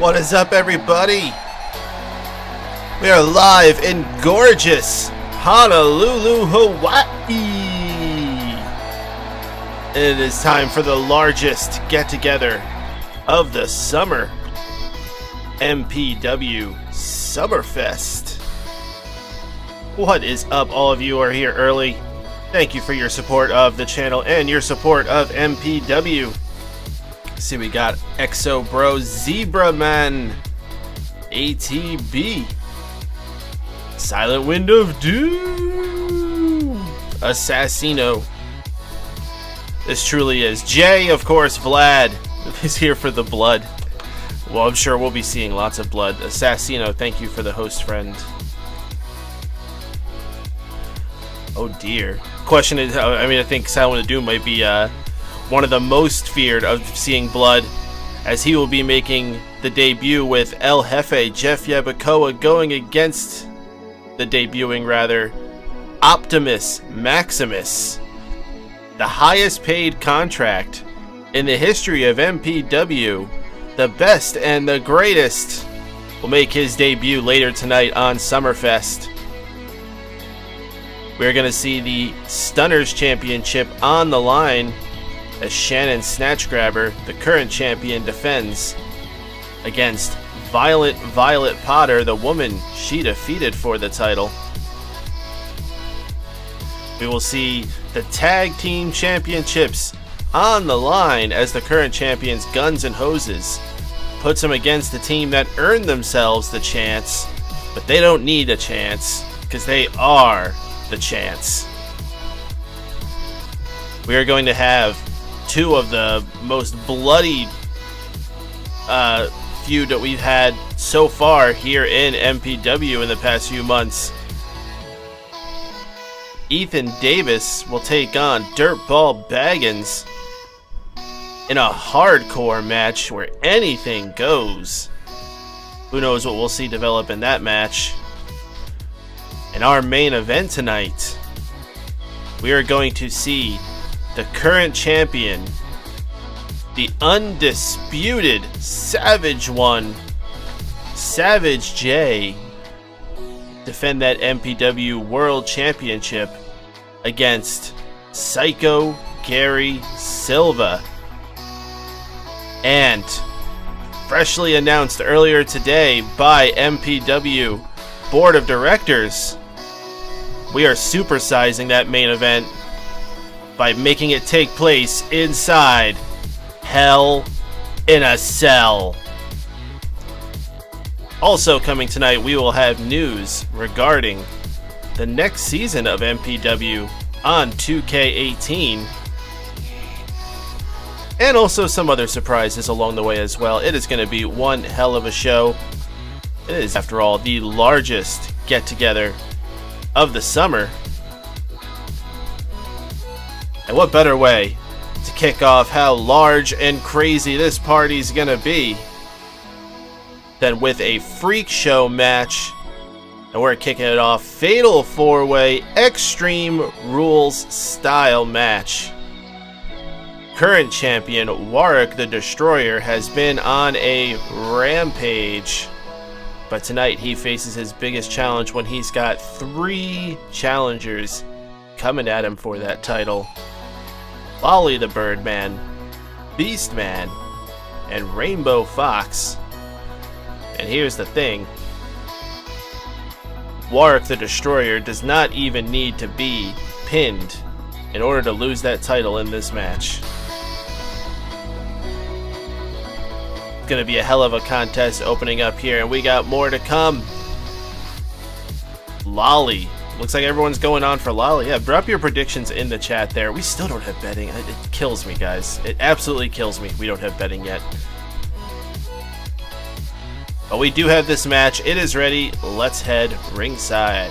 What is up, everybody? We are live in gorgeous Honolulu, Hawaii. It is time for the largest get-together of the summer, MPW Summer Fest. What is up? All of you are here early. Thank you for your support of the channel and your support of MPW. See, we got Exo Bro, Zebra Man, ATB, Silent Wind of Doom, Assassino. This truly is Jay, of course. Vlad is here for the blood. Well, I'm sure we'll be seeing lots of blood. Assassino, thank you for the host friend. Oh dear. Question is, I think Silent Wind of Doom might be one of the most feared of seeing blood, as he will be making the debut with El Jefe, Jeff Yabacoa, going against the debuting, Optimus Maximus. The highest paid contract in the history of MPW, the best and the greatest, will make his debut later tonight on Summerfest. We're going to see the Stunners Championship on the line as Shannon Snatchgrabber, the current champion, defends against Violent Violet Potter, the woman she defeated for the title. We will see the Tag Team Championships on the line as the current champions, Guns and Hoses, puts them against the team that earned themselves the chance, but they don't need a chance because they are the chance. We are going to have two of the most bloody feud that we've had so far here in MPW in the past few months. Ethan Davis will take on Dirtball Baggins in a hardcore match where anything goes. Who knows what we'll see develop in that match. In our main event tonight, we are going to see the current champion, the undisputed Savage One, Savage J, defend that MPW World Championship against Psycho Gary Silva. And freshly announced earlier today by MPW Board of Directors, we are supersizing that main event by making it take place inside Hell in a Cell. Also coming tonight, we will have news regarding the next season of MPW on 2K18, and also some other surprises along the way as well. It is going to be one hell of a show. It is, after all, the largest get-together of the summer. And what better way to kick off how large and crazy this party's gonna be than with a freak show match. And we're kicking it off, Fatal 4-Way Extreme Rules style match. Current champion Warwick the Destroyer has been on a rampage, but tonight he faces his biggest challenge when he's got 3 challengers coming at him for that title. Lolly the Birdman, Beastman, and Rainbow Fox. And here's the thing, Warwick the Destroyer does not even need to be pinned in order to lose that title in this match. It's going to be a hell of a contest opening up here, and we got more to come. Lolly. Looks like everyone's going on for Lolly. Yeah, drop your predictions in the chat there. We still don't have betting. It kills me, guys. It absolutely kills me. We don't have betting yet. But we do have this match. It is ready. Let's head ringside.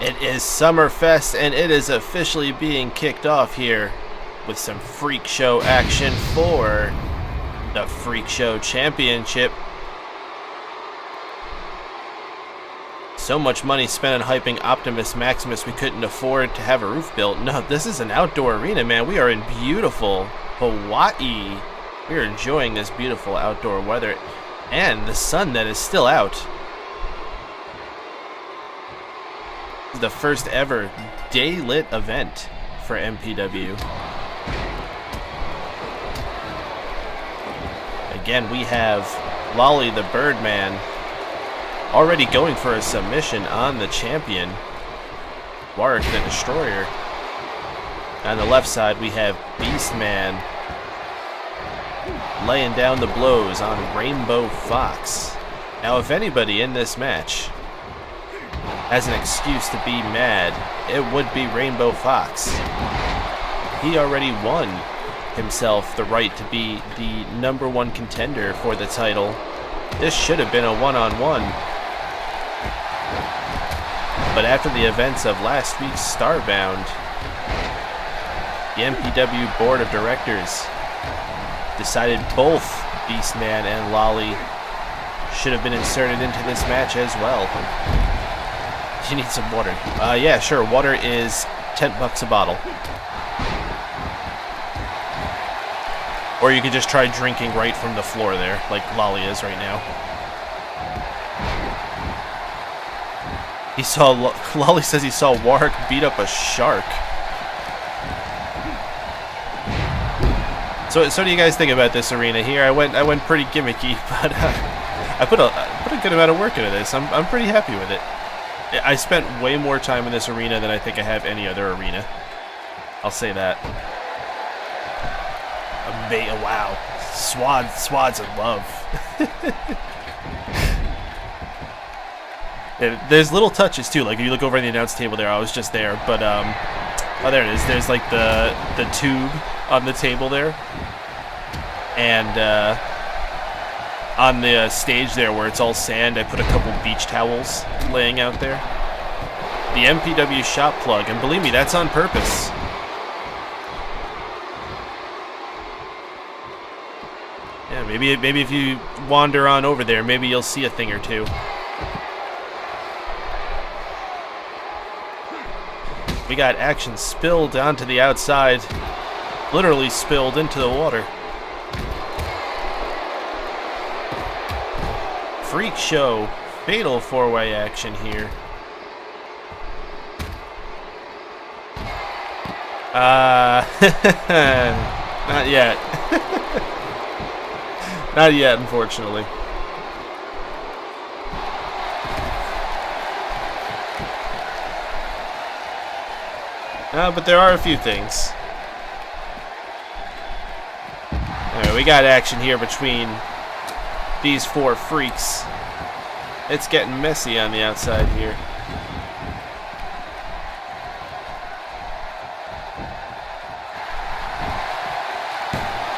It is Summer Fest, and it is officially being kicked off here with some Freak Show action for the Freak Show Championship. So much money spent on hyping Optimus Maximus we couldn't afford to have a roof built. No, this is an outdoor arena, man. We are in beautiful Hawaii. We are enjoying this beautiful outdoor weather and the sun that is still out. The first ever day-lit event for MPW. Again, we have Lolly the Birdman already going for a submission on the champion, Warwick the Destroyer. On the left side, we have Beastman laying down the blows on Rainbow Fox. Now, if anybody in this match has an excuse to be mad, it would be Rainbow Fox. He already won himself the right to be the #1 contender for the title. This should have been a one-on-one. But after the events of last week's Starbound, the MPW Board of Directors decided both Beastman and Lolly should have been inserted into this match as well. You need some water. Yeah, sure. Water is $10 a bottle. Or you could just try drinking right from the floor there, like Lolly is right now. Lolly says he saw Warwick beat up a shark. So what do you guys think about this arena here? I went pretty gimmicky, but I put a good amount of work into this. I'm pretty happy with it. I spent way more time in this arena than I think I have any other arena. I'll say that. Wow. Swad's in love. Yeah, there's little touches too. Like if you look over on the announce table there, I was just there, but oh, there it is. There's like the tube on the table there, and on the stage there where it's all sand, I put a couple beach towels laying out there. The MPW shop plug, and believe me, that's on purpose. Yeah, maybe if you wander on over there, maybe you'll see a thing or two. We got action spilled onto the outside, literally spilled into the water. Freak Show, fatal four-way action here. Not yet. Not yet, unfortunately. But there are a few things. Anyway, we got action here between these four freaks. It's getting messy on the outside here.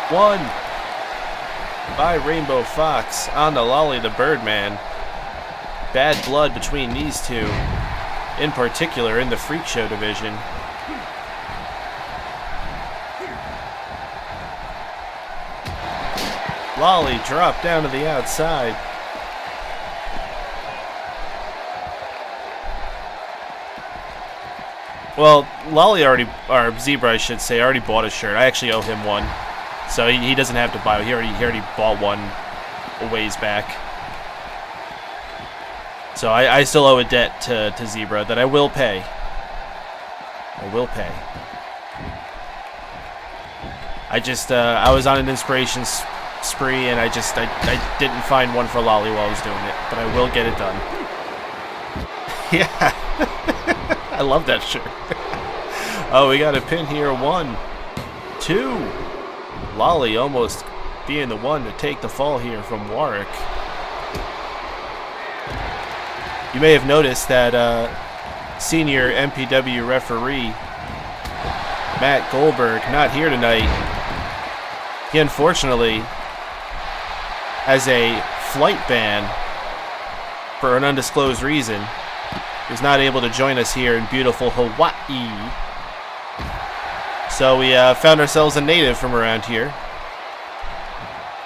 One by Rainbow Fox on the Lolly the Birdman. Bad blood between these two, in particular in the Freak Show division. Lolly dropped down to the outside. Well, Lolly already, or Zebra I should say, already bought a shirt. I actually owe him one. So he doesn't have to buy it. He already bought one a ways back. So I still owe a debt to Zebra that I will pay. I will pay. I was on an inspiration spree, and I didn't find one for Lolly while I was doing it, but I will get it done. Yeah. I love that shirt. Oh, we got a pin here. 1, 2. Lolly almost being the one to take the fall here from Warwick. You may have noticed that senior MPW referee Matt Goldberg not here tonight. He unfortunately has a flight ban for an undisclosed reason. who's not able to join us here in beautiful Hawaii. So we found ourselves a native from around here.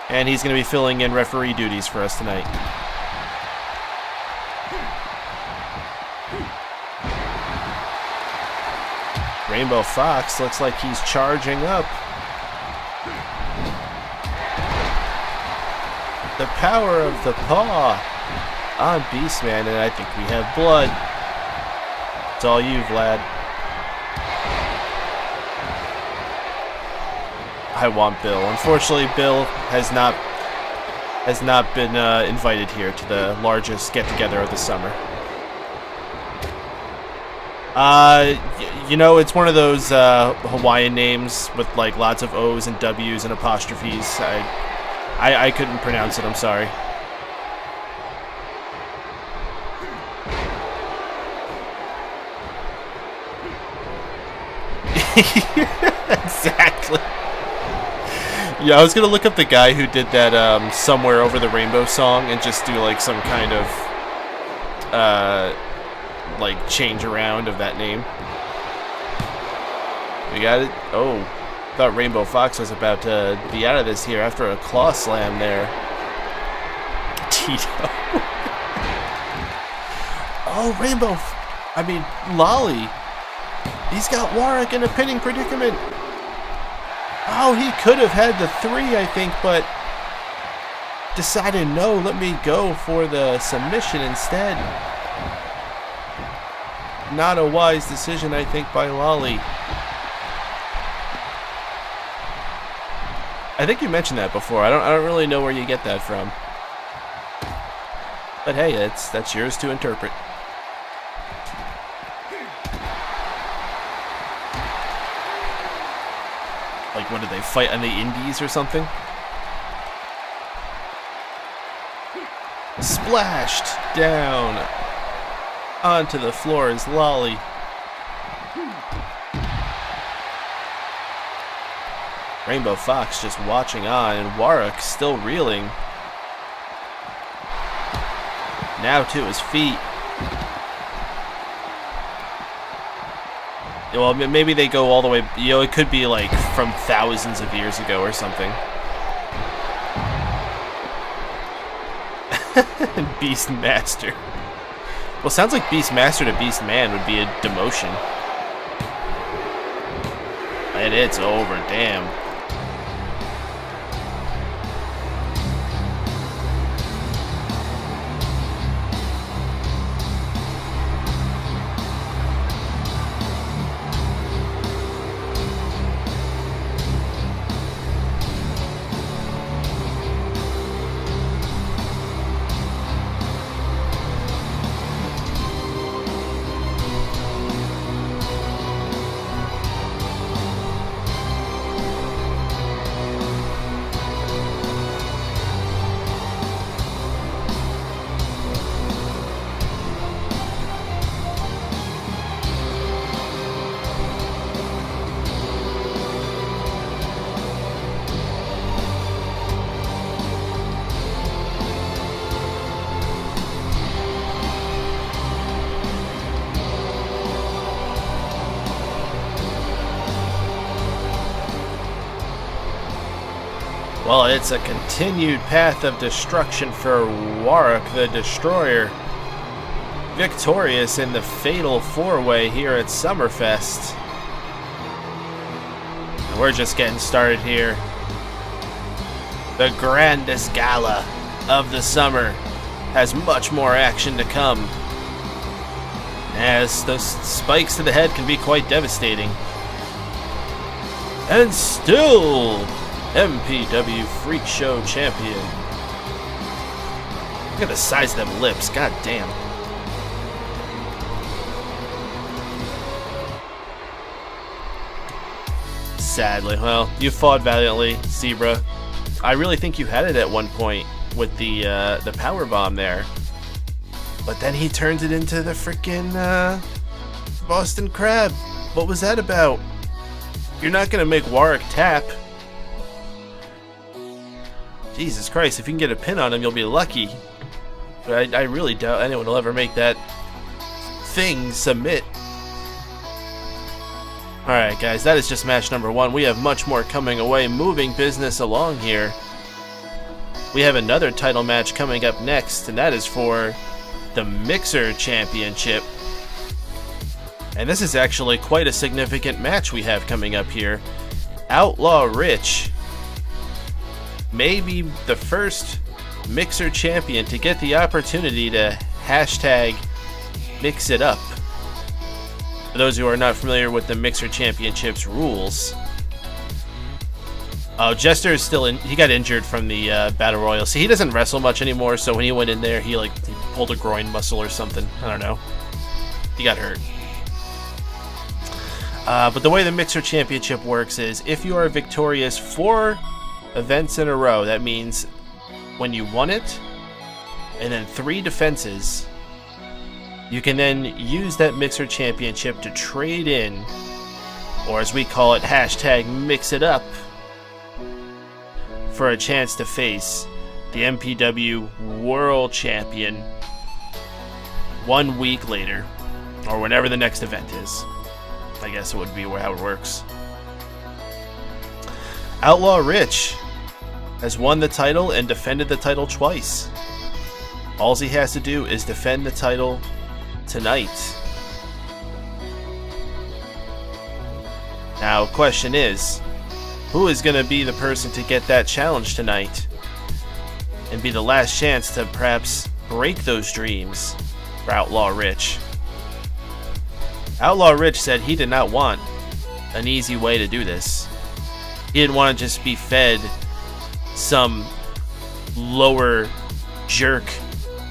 And he's going to be filling in referee duties for us tonight. Rainbow Fox looks like he's charging up. The power of the paw on Beastman, and I think we have blood. It's all you, Vlad. I want Bill. Unfortunately, Bill has not been invited here to the largest get-together of the summer. You know, it's one of those Hawaiian names with like lots of O's and W's and apostrophes. I couldn't pronounce it. I'm sorry. Exactly. Yeah, I was gonna look up the guy who did that Somewhere Over the Rainbow song and just do like some kind of like change around of that name. We got it. Oh, thought Rainbow Fox was about to be out of this here after a claw slam there. Tito. Oh, Lolly. He's got Warwick in a pinning predicament. Oh, he could have had the 3, I think, but decided no, let me go for the submission instead. Not a wise decision, I think, by Lolly. I think you mentioned that before. I don't really know where you get that from. But hey, that's yours to interpret. Like, what did they fight on the Indies or something? Splashed down onto the floor is Lolly. Rainbow Fox just watching on, and Warwick still reeling. Now to his feet. Well, maybe they go all the way, you know, it could be like from thousands of years ago or something. Beastmaster. Well, sounds like Beastmaster to Beastman would be a demotion. And it's over, damn. Well, it's a continued path of destruction for Warwick the Destroyer. Victorious in the fatal 4-way here at Summer Fest. And we're just getting started here. The grandest gala of the summer has much more action to come, as those spikes to the head can be quite devastating. And still, MPW Freak Show champion. Look at the size of them lips, god damn. Sadly, well, you fought valiantly, Zebra. I really think you had it at one point with the power bomb there. But then he turns it into the frickin' Boston Crab. What was that about? You're not gonna make Warwick tap. Jesus Christ, if you can get a pin on him, you'll be lucky. But I really doubt anyone will ever make that thing submit. Alright guys, that is just match number 1. We have much more coming away, moving business along here. We have another title match coming up next, and that is for the Mixer Championship. And this is actually quite a significant match we have coming up here. Outlaw Rich may be the first Mixer champion to get the opportunity to hashtag mix it up. For those who are not familiar with the Mixer Championship's rules, Jester is still in. He got injured from the Battle Royal. See, he doesn't wrestle much anymore, so when he went in there, he pulled a groin muscle or something. I don't know. He got hurt. But the way the Mixer Championship works is if you are victorious 4 events in a row, that means when you won it, and then 3 defenses, you can then use that Mixer Championship to trade in, or as we call it, hashtag mix it up, for a chance to face the MPW World Champion 1 week later, or whenever the next event is. I guess it would be how it works. Outlaw Rich has won the title and defended the title twice. All he has to do is defend the title tonight. Now, question is, who is going to be the person to get that challenge tonight and be the last chance to perhaps break those dreams for Outlaw Rich? Outlaw Rich said he did not want an easy way to do this. He didn't want to just be fed some lower jerk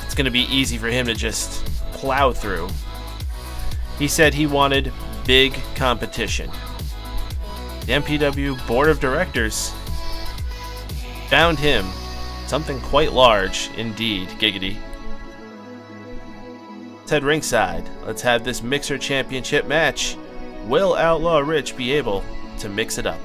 it's going to be easy for him to just plow through. He said he wanted big competition. The MPW Board of Directors found him something quite large indeed, giggity. Let's head ringside. Let's have this Mixer Championship match. Will Outlaw Rich be able to mix it up?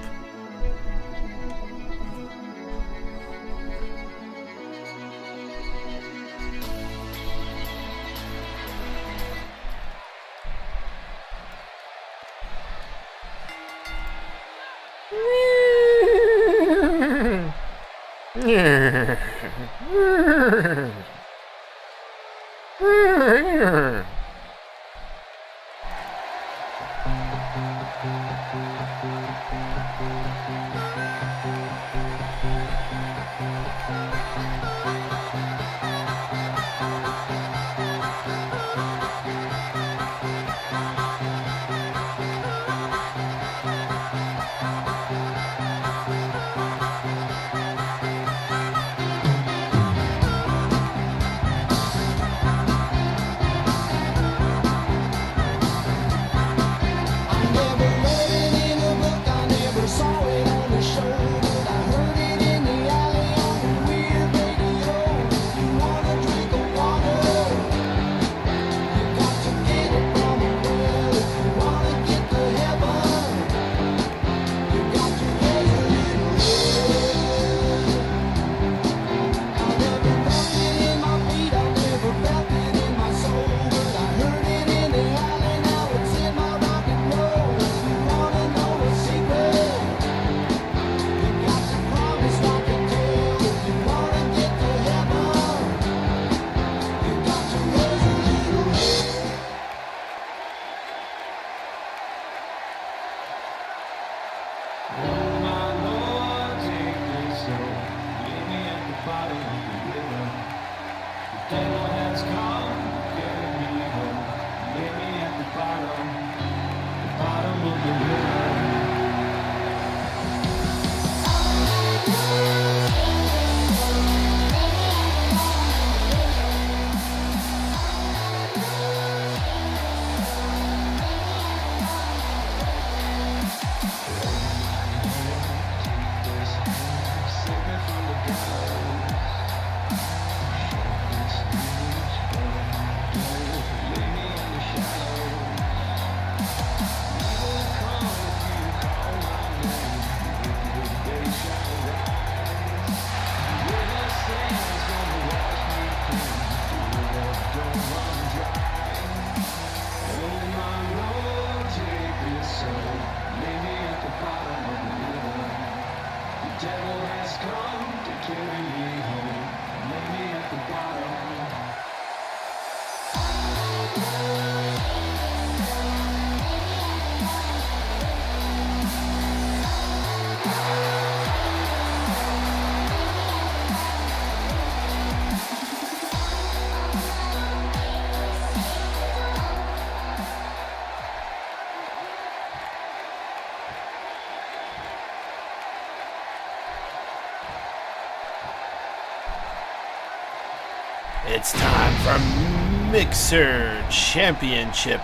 It's time for Mixer Championship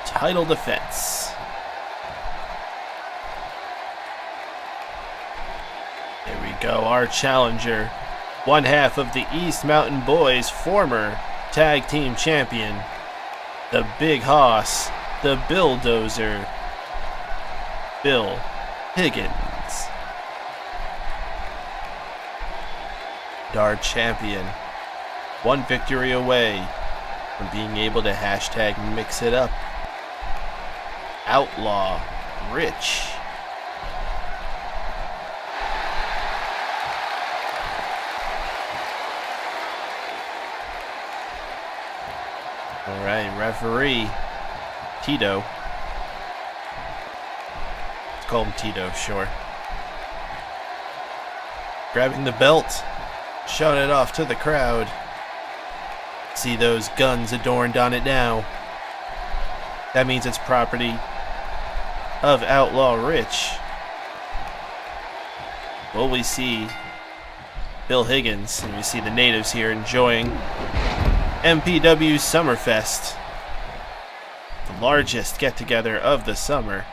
title defense. Here we go, our challenger, one half of the East Mountain Boys' former tag team champion, the Big Hoss, the Bulldozer, Bill Higgins. And our champion, one victory away from being able to hashtag mix it up, Outlaw Rich. Alright, referee Tito. Let's call him Tito, sure. Grabbing the belt, showing it off to the crowd. See those guns adorned on it now. That means it's property of Outlaw Rich. Well, we see Bill Higgins, and we see the natives here enjoying MPW Summer Fest, the largest get-together of the summer.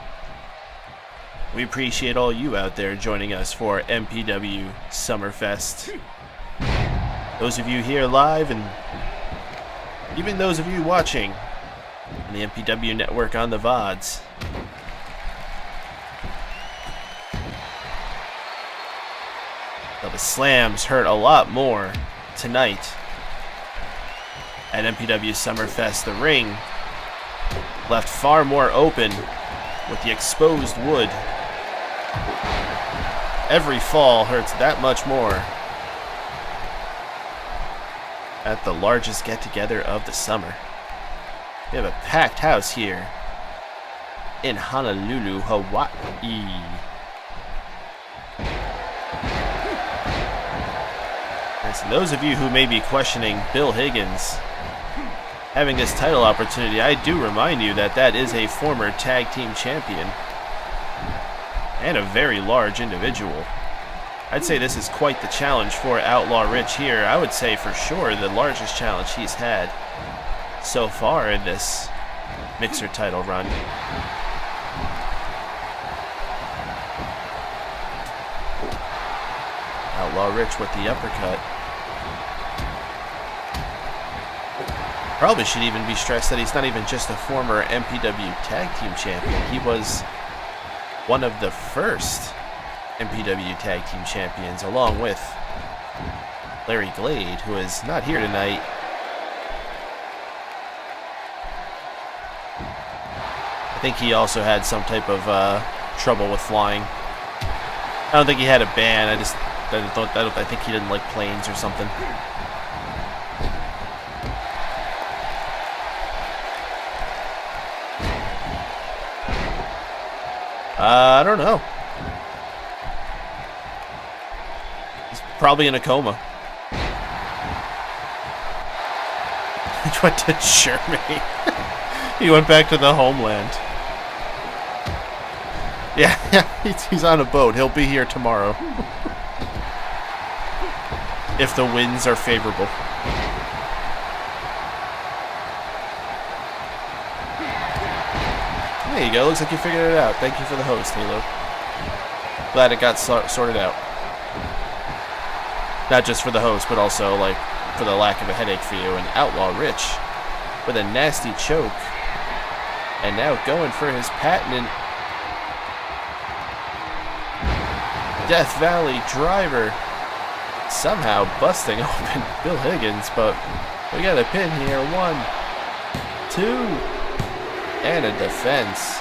We appreciate all you out there joining us for MPW Summer Fest. Those of you here live, and even those of you watching on the MPW network on the VODs. Now the slams hurt a lot more tonight at MPW Summer Fest. The ring left far more open with the exposed wood. Every fall hurts that much more at the largest get-together of the summer. We have a packed house here in Honolulu, Hawaii. And so those of you who may be questioning Bill Higgins having this title opportunity, I do remind you that that is a former tag team champion and a very large individual. I'd say this is quite the challenge for Outlaw Rich here. I would say for sure the largest challenge he's had so far in this Mixer title run. Outlaw Rich with the uppercut. Probably should even be stressed that he's not even just a former MPW Tag Team Champion. He was one of the first MPW Tag Team Champions, along with Larry Glade, who is not here tonight. I think he also had some type of trouble with flying. I don't think he had a ban. I think he didn't like planes or something. I don't know. He's probably in a coma. He went to Germany. He went back to the homeland. Yeah, he's on a boat. He'll be here tomorrow. If the winds are favorable. There you go. Looks like you figured it out. Thank you for the host, Halo. Glad it got sorted out. Not just for the host, but also like for the lack of a headache for you. And Outlaw Rich with a nasty choke. And now going for his patented Death Valley driver. Somehow busting open Bill Higgins, but we got a pin here. 1, 2. And a defense.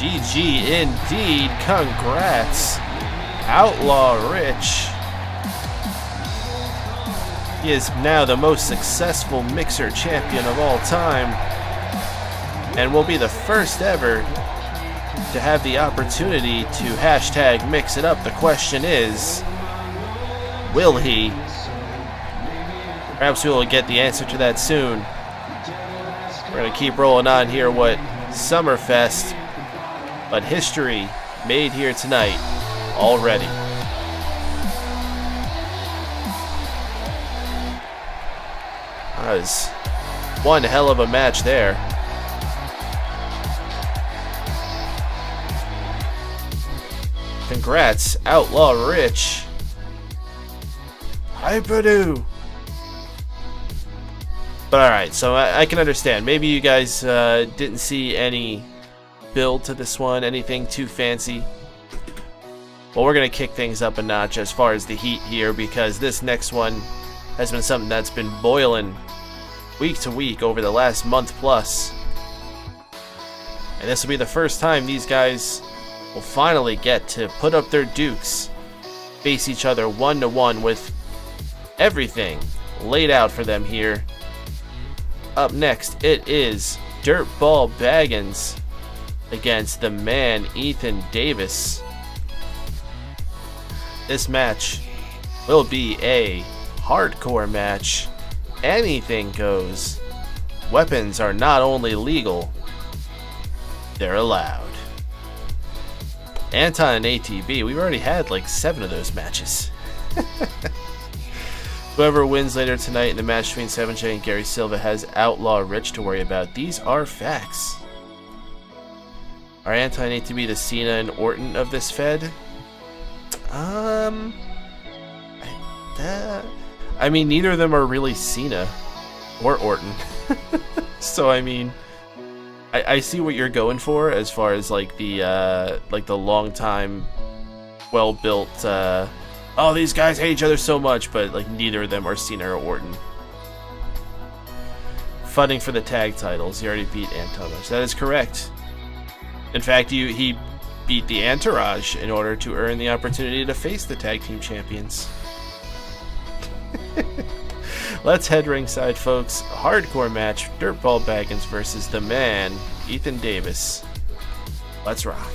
GG indeed. Congrats Outlaw Rich. He is now the most successful mixer champion of all time, and will be the first ever to have the opportunity to hashtag mix it up. The question is, will he? Perhaps we will get the answer to that soon. We're going to keep rolling on here with Summer Fest, but history made here tonight already. That was one hell of a match there. Congrats, Outlaw Rich. MRPaden. But alright, so I can understand. Maybe you guys didn't see any build to this one, anything too fancy. Well, we're going to kick things up a notch as far as the heat here, because this next one has been something that's been boiling week to week over the last month plus. And this will be the first time these guys will finally get to put up their dukes, face each other 1-to-1 with everything laid out for them here. Up next, it is Dirtball Baggins against the man Ethan Davis. This match will be a hardcore match. Anything goes. Weapons are not only legal, they're allowed. Anton and ATB, we've already had like 7 of those matches. Whoever wins later tonight in the match between 7J and Gary Silva has Outlaw Rich to worry about. These are facts. Are Anton and ATB the Cena and Orton of this Fed? I mean, neither of them are really Cena or Orton. So I mean, I see what you're going for as far as like the long time, well built. Oh, these guys hate each other so much, but like neither of them are Cena or Orton. Fighting for the tag titles. He already beat Antonovich. That is correct. In fact, he beat the Entourage in order to earn the opportunity to face the tag team champions. Let's head ringside, folks. A hardcore match. Dirtball Baggins versus the man, Ethan Davis. Let's rock.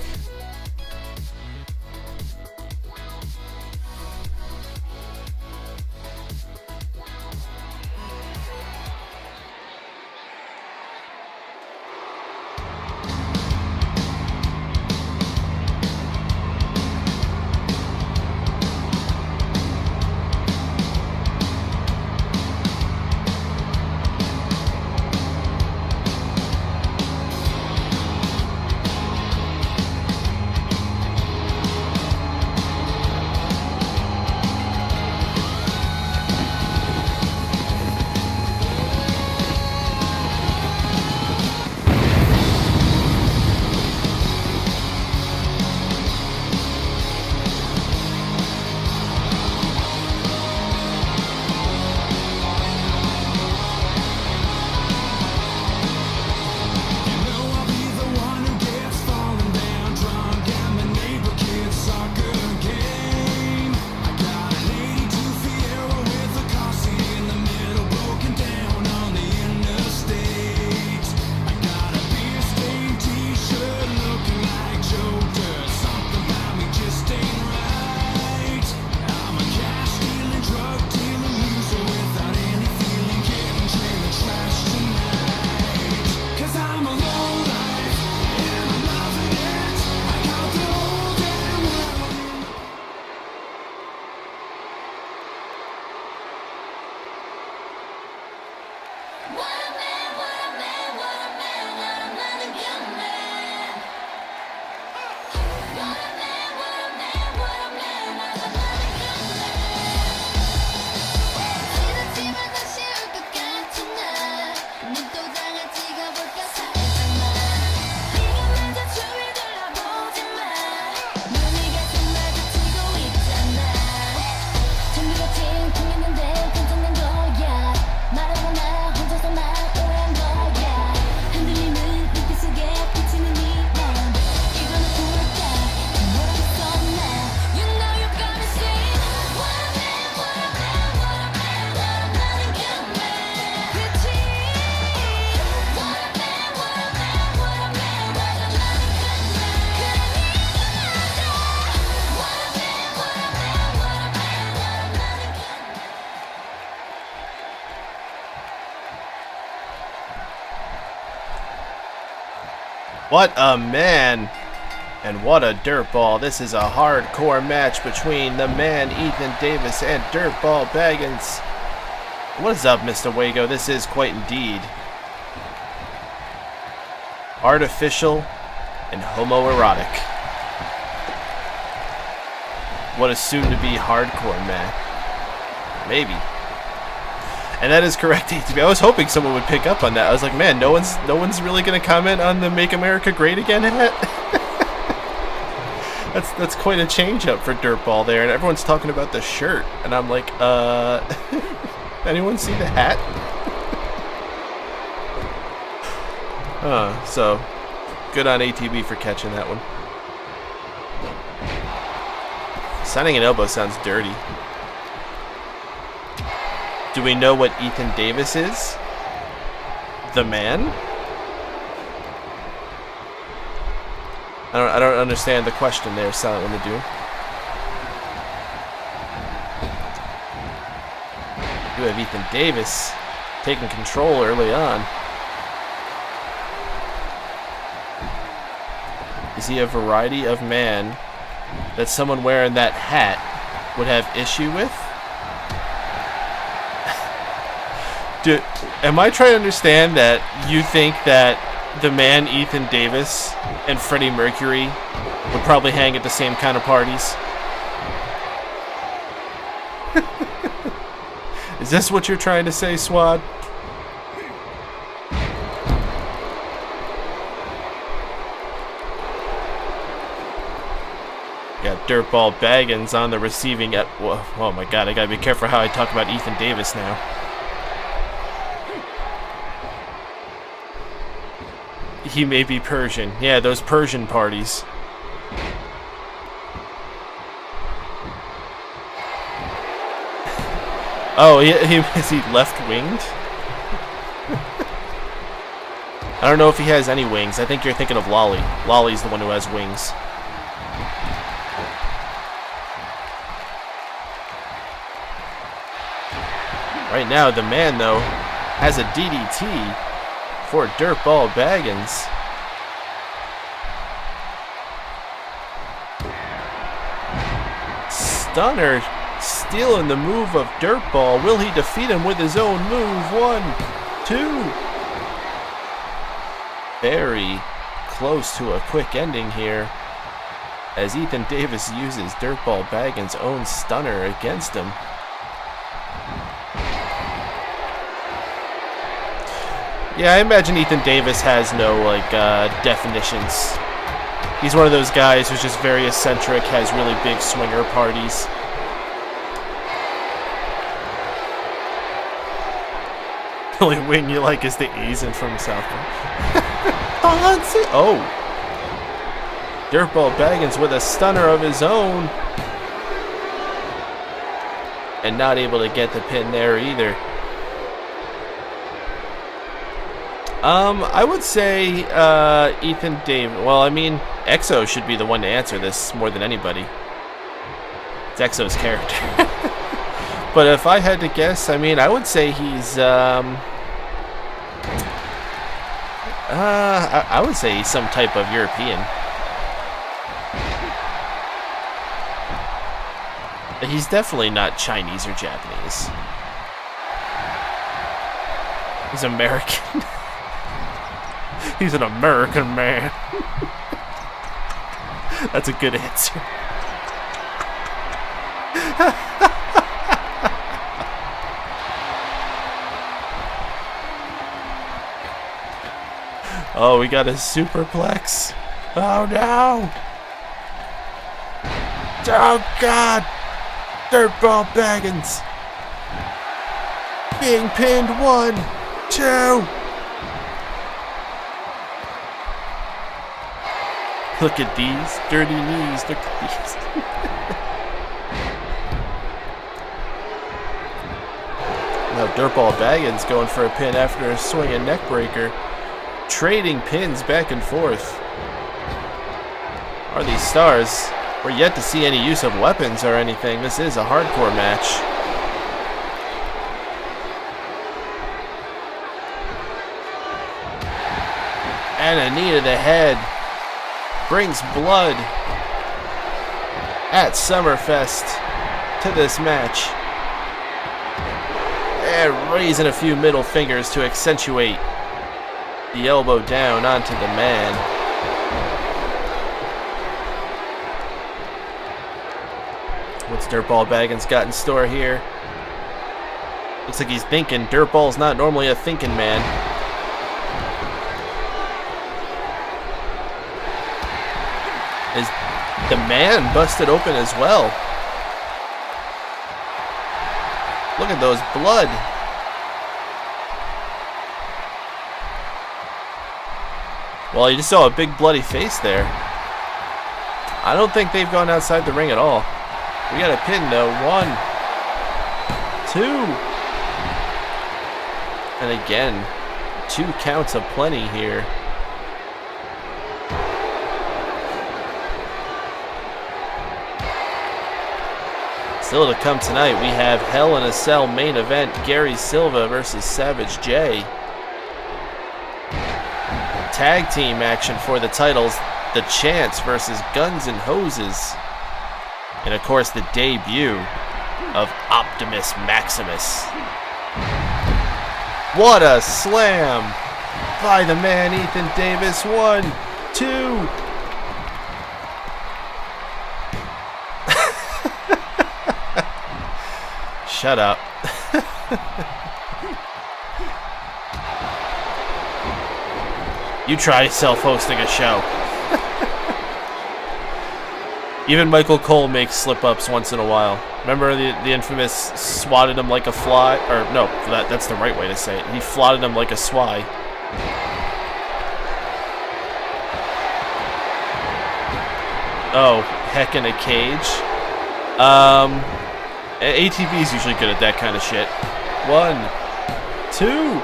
What a man. And what a dirtball. This is a hardcore match between the man Ethan Davis and Dirtball Baggins. What is up, Mr. Wago? This is quite indeed artificial and homoerotic. What a soon-to-be hardcore match. Maybe. And that is correct, ATB. I was hoping someone would pick up on that. I was like, man, no one's really gonna comment on the Make America Great Again hat? That's quite a change up for Dirtball there, and everyone's talking about the shirt, and I'm like, anyone see the hat? So good on ATB for catching that one. Signing an elbow sounds dirty. Do we know what Ethan Davis is? The man? I don't understand the question there, Silent One to do. You have Ethan Davis taking control early on. Is he a variety of man that someone wearing that hat would have issue with? Am I trying to understand that you think that the man Ethan Davis and Freddie Mercury would probably hang at the same kind of parties? Is this what you're trying to say, Swad? Got Dirtball Baggins on the receiving end. Oh my god, I gotta be careful how I talk about Ethan Davis now. He may be Persian. Yeah, those Persian parties. Oh, is he left-winged? I don't know if he has any wings. I think you're thinking of Lolly. Lolly's the one who has wings. Right now, the man, though, has a DDT for Dirtball Baggins. Stunner stealing the move of Dirtball. Will he defeat him with his own move? 1, 2. Very close to a quick ending here, as Ethan Davis uses Dirtball Baggins' own stunner against him. Yeah, I imagine Ethan Davis has no, definitions. He's one of those guys who's just very eccentric, has really big swinger parties. The only wing you like is the Asian from South Park. Oh! Dirtball Baggins with a stunner of his own. And not able to get the pin there either. I would say Ethan Davis. Well, I mean, Exo should be the one to answer this more than anybody. It's Exo's character. But if I had to guess, I mean, I would say he's I would say he's some type of European. He's definitely not Chinese or Japanese. He's American. He's an American man. That's a good answer. Oh, we got a superplex. Oh no! Oh god! Dirtball Baggins being pinned. 1, 2. Look at these dirty knees. Look at these. Now Dirtball Baggins going for a pin after a swinging neck breaker. Trading pins back and forth. Are these stars? We're yet to see any use of weapons or anything. This is a hardcore match. And a knee to the head brings blood at Summerfest to this match. And raising a few middle fingers to accentuate the elbow down onto the man. What's Dirtball Baggins got in store here? Looks like he's thinking. Dirtball's not normally a thinking man. Is the man busted open as well? Look at those blood. Well, you just saw a big bloody face there. I don't think they've gone outside the ring at all. We got a pin though. 1, 2. And again, 2 counts of plenty here. Still to come tonight, we have Hell in a Cell main event, Gary Silva versus Savage J. Tag team action for the titles, The Chance versus Guns N' Hoses. And of course the debut of Optimus Maximus. What a slam by the man Ethan Davis. 1, 2. Shut up. You try self-hosting a show. Even Michael Cole makes slip-ups once in a while. Remember the infamous swatted him like a fly? Or no, that's the right way to say it. He flotted him like a swai. Oh, heck in a cage. ATV's usually good at that kind of shit. 1, 2.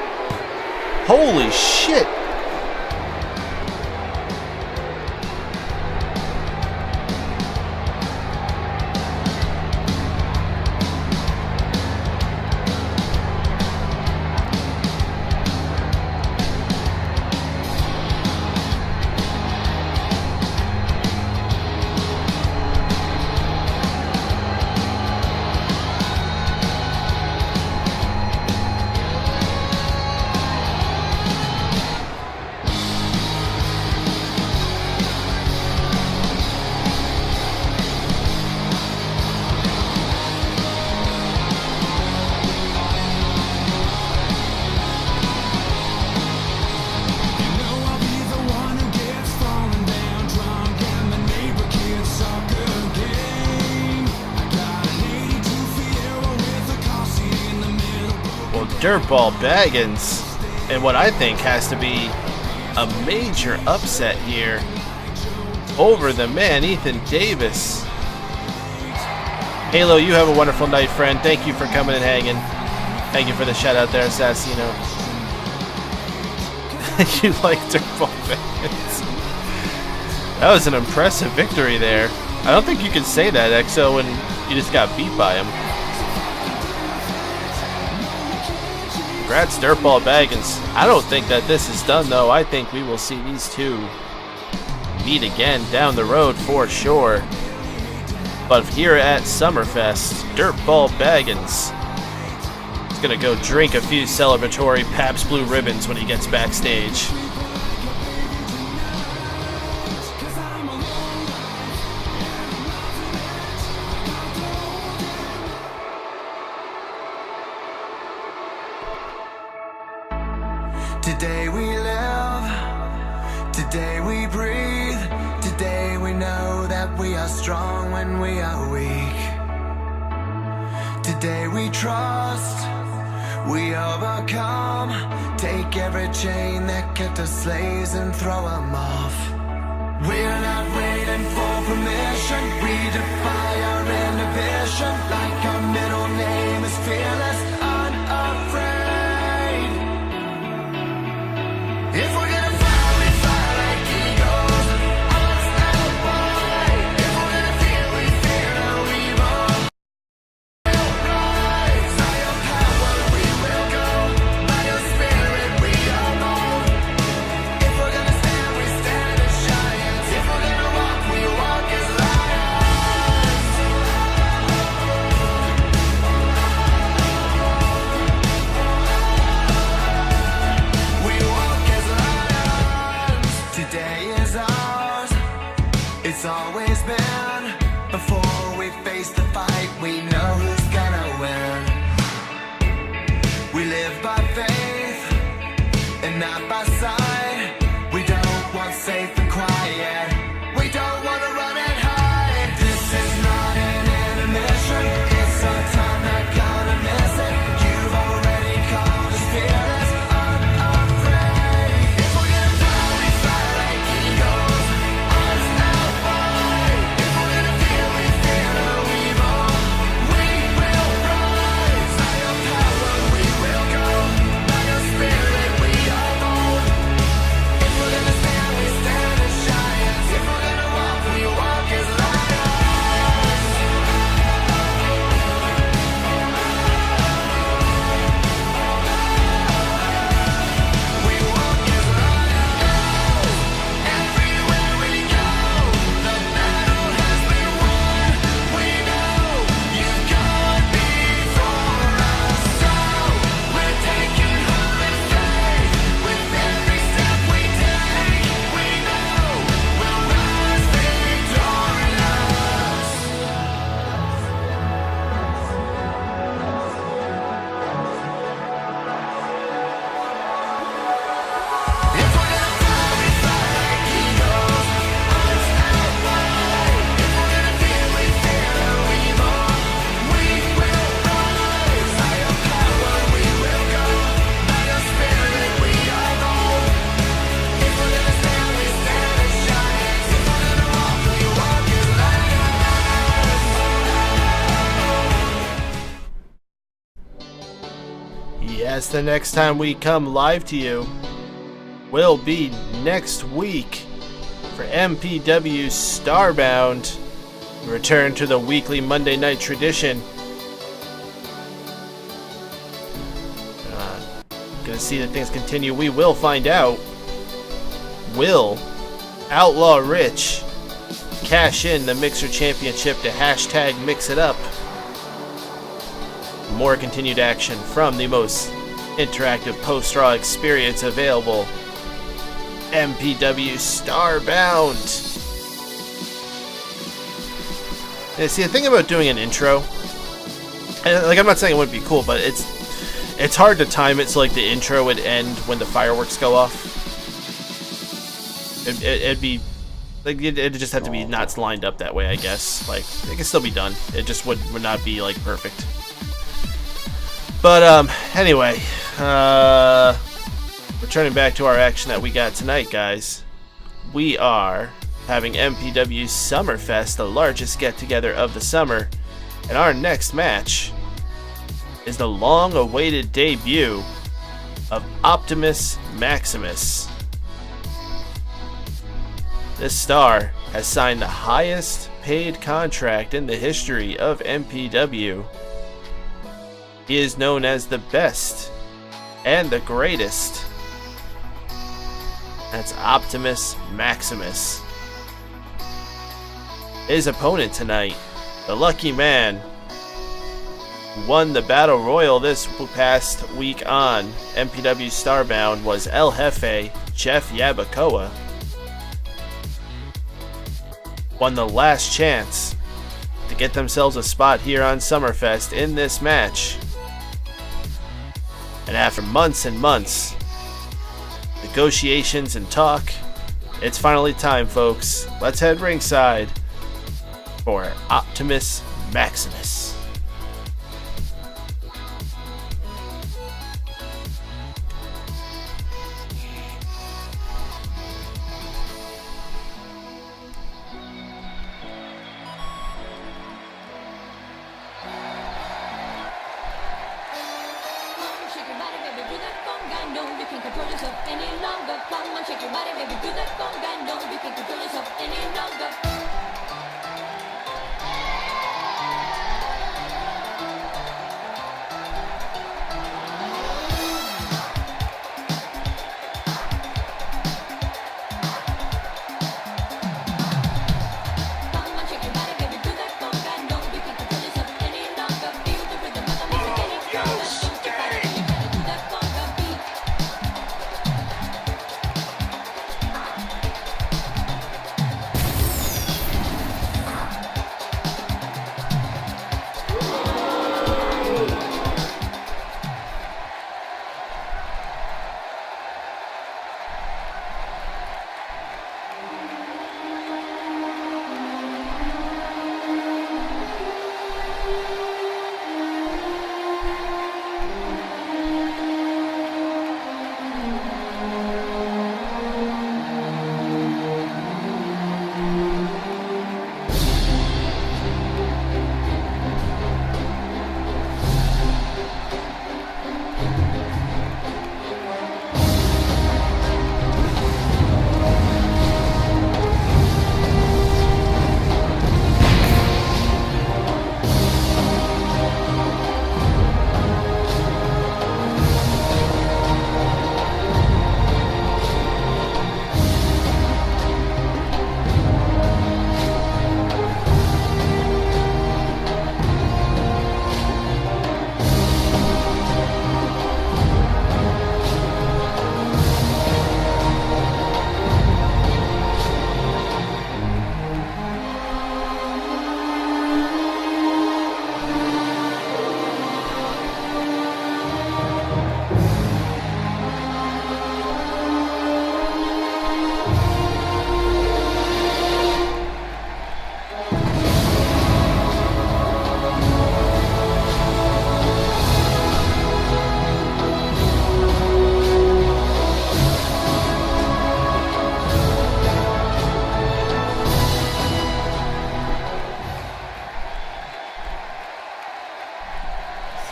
Holy shit. Dirtball Baggins, and what I think has to be a major upset here over the man Ethan Davis. Halo, you have a wonderful night, friend. Thank you for coming and hanging. Thank you for the shout out there, Assassino. You like Dirtball Baggins. That was an impressive victory there. I don't think you can say that, EXO, when you just got beat by him. Congrats, Dirtball Baggins. I don't think that this is done, though. I think we will see these two meet again down the road for sure. But here at Summerfest, Dirtball Baggins is going to go drink a few celebratory Pabst Blue Ribbons when he gets backstage. Today we live, today we breathe, today we know that we are strong when we are weak. Today we trust, we overcome, take every chain that kept us slaves and throw them off. We're not waiting for permission, we defy our inhibition, like our middle name is fearless, unafraid. If we're gonna fly, we fly like eagles, unstoppable. If we're gonna fear, we fear no evil. We'll rise, by your power we will go, by your spirit we are born. If we're gonna stand, it's always been. Before we face the fight, we know who's gonna win. We live by faith and not by sight. We don't want safe and quiet. We don't want to run and hide. This is not an intermission. It's our time, not gonna miss it. You've already called us fearless, unafraid. If we're gonna fly, we fly like eagles. Unstoppable. If we're gonna feel, we feel no evil. We will rise. By your power, we will go. By your spirit, we are bold. If we're gonna stand, we stand as giants. If we're gonna walk, we walk as lions. We walk as lions. Everywhere we go, the battle has been won. We know you've gone before us, so we're taking hold of faith. With every step we take, we know we'll rise victorious. If we're gonna fly, we fly like eagles. Unstoppable. If we're gonna feel, we feel no evil. We will rise. By your power, we will go. By your spirit, we are bold. If we're gonna stand, we stand as giants. If we're gonna walk, we walk as lions. Yes, the next time we come live to you will be next week for MPW Starbound. Return to the weekly Monday night tradition. Gonna see that things continue. We will find out. Will Outlaw Rich cash in the Mixer Championship to hashtag Mix It Up? More continued action from the most interactive post-draw experience available, MPW Starbound. Yeah, see, the thing about doing an intro, and like I'm not saying it wouldn't be cool, but it's hard to time it so like the intro would end when the fireworks go off. It'd be like it'd just have to be not lined up that way, I guess. Like it can still be done. It just would not be like perfect. But anyway, returning back to our action that we got tonight, guys. We are having MPW Summer Fest, the largest get-together of the summer, and our next match is the long-awaited debut of Optimus Maximus. This star has signed the highest paid contract in the history of MPW. He is known as the best and the greatest. That's Optimus Maximus. His opponent tonight, the lucky man, who won the Battle Royal this past week on MPW Starbound, was El Jefe, Jeff Yabacoa. Won the last chance to get themselves a spot here on Summerfest in this match. And after months and months, negotiations and talk, it's finally time, folks. Let's head ringside for Optimus Maximus.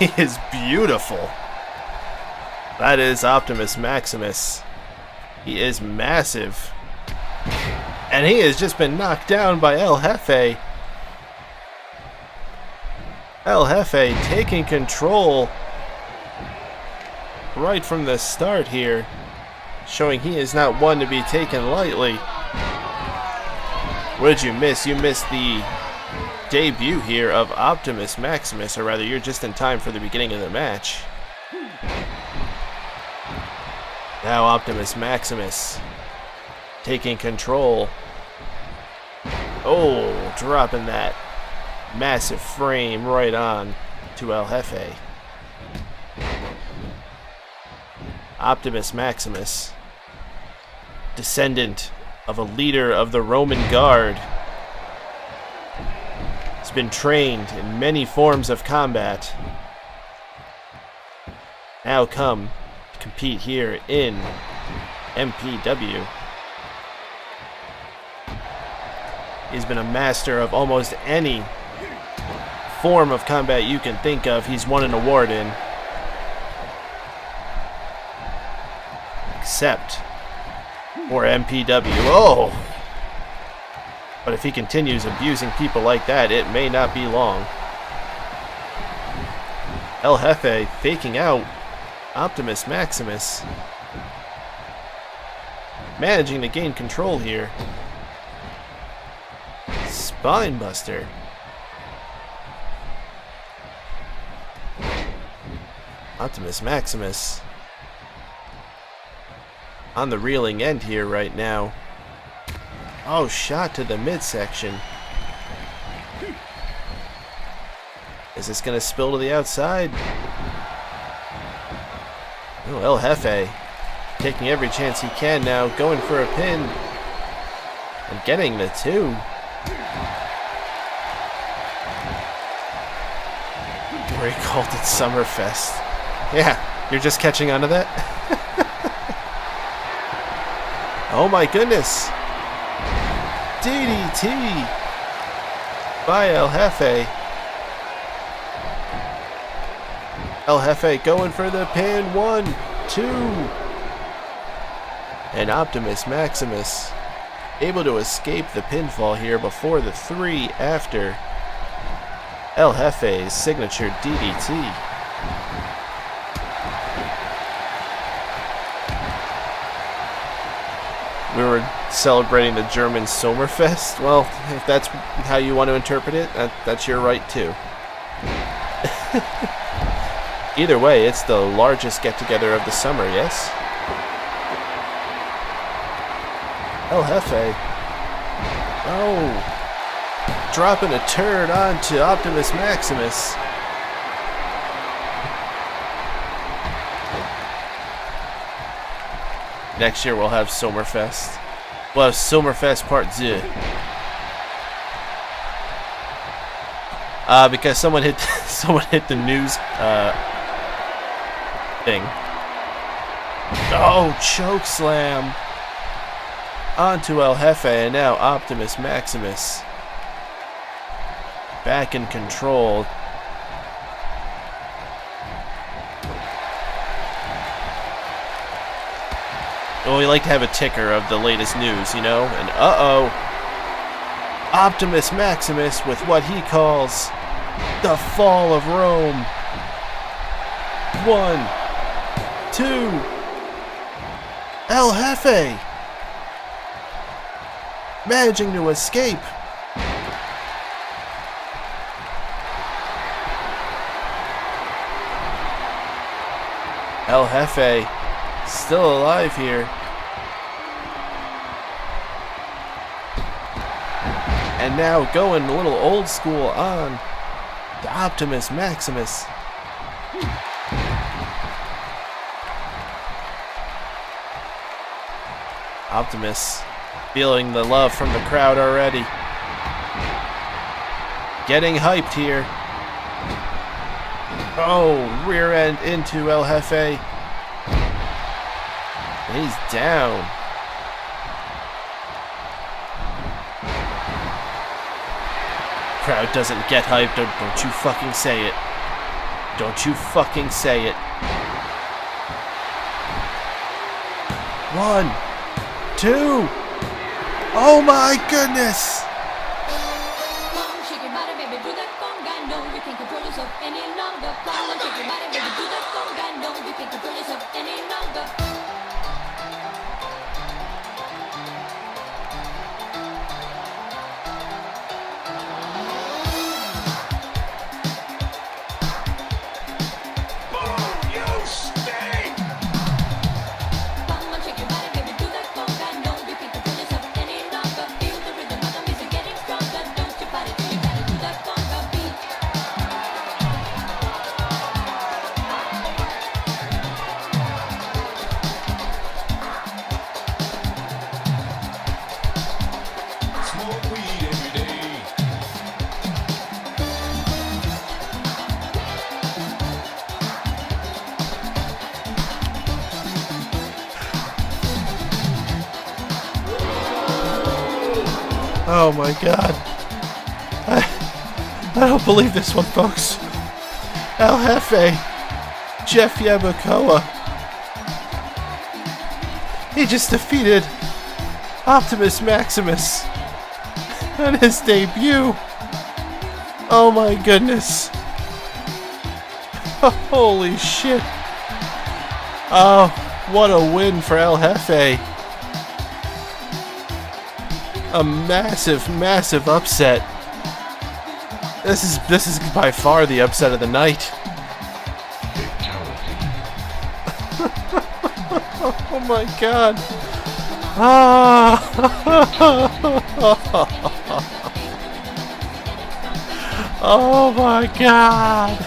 He is beautiful. That is Optimus Maximus. He is massive. And he has just been knocked down by El Jefe. El Jefe taking control right from the start here, showing he is not one to be taken lightly. What did you miss? You missed the debut here of Optimus Maximus, or rather, you're just in time for the beginning of the match. Now Optimus Maximus taking control. Oh, dropping that massive frame right on to El Jefe. Optimus Maximus, descendant of a leader of the Roman Guard, has been trained in many forms of combat. Now come to compete here in MPW. He's been a master of almost any form of combat you can think of. He's won an award in. Except for MPW. Oh! But if he continues abusing people like that, it may not be long. El Jefe faking out Optimus Maximus. Managing to gain control here. Spinebuster. Optimus Maximus on the reeling end here right now. Oh, shot to the midsection. Is this going to spill to the outside? Oh, El Jefe taking every chance he can now, going for a pin and getting the 2. Or he called it Summer Fest. Yeah, you're just catching on to that? Oh my goodness! DDT by El Jefe. El Jefe going for the pin. 1, 2. And Optimus Maximus able to escape the pinfall here before the 3 after El Jefe's signature DDT. We were celebrating the German Summer Fest. Well, if that's how you want to interpret it, that's your right too. Either way, it's the largest get-together of the summer, yes? El Jefe. Oh. Dropping a turd onto Optimus Maximus. Next year we'll have Summerfest. We'll have Summerfest Part 2. Because someone hit the news thing. Oh, choke slam onto El Jefe, and now Optimus Maximus back in control. Well, we like to have a ticker of the latest news, you know? And uh-oh. Optimus Maximus with what he calls the fall of Rome. 1, 2. El Jefe managing to escape. El Jefe still alive here. And now going a little old school on the Optimus Maximus. Optimus feeling the love from the crowd already. Getting hyped here. Oh, rear end into El Jefe. And he's down. Crowd doesn't get hyped, don't you fucking say it. Don't you fucking say it. 1, 2. Oh my goodness. Oh my god. I don't believe this one, folks. El Jefe, Jeff Yabukoa. He just defeated Optimus Maximus on his debut. Oh my goodness. Holy shit. Oh, what a win for El Jefe. A massive, massive upset. This is by far the upset of the night. Oh my god. Ah. Oh my god.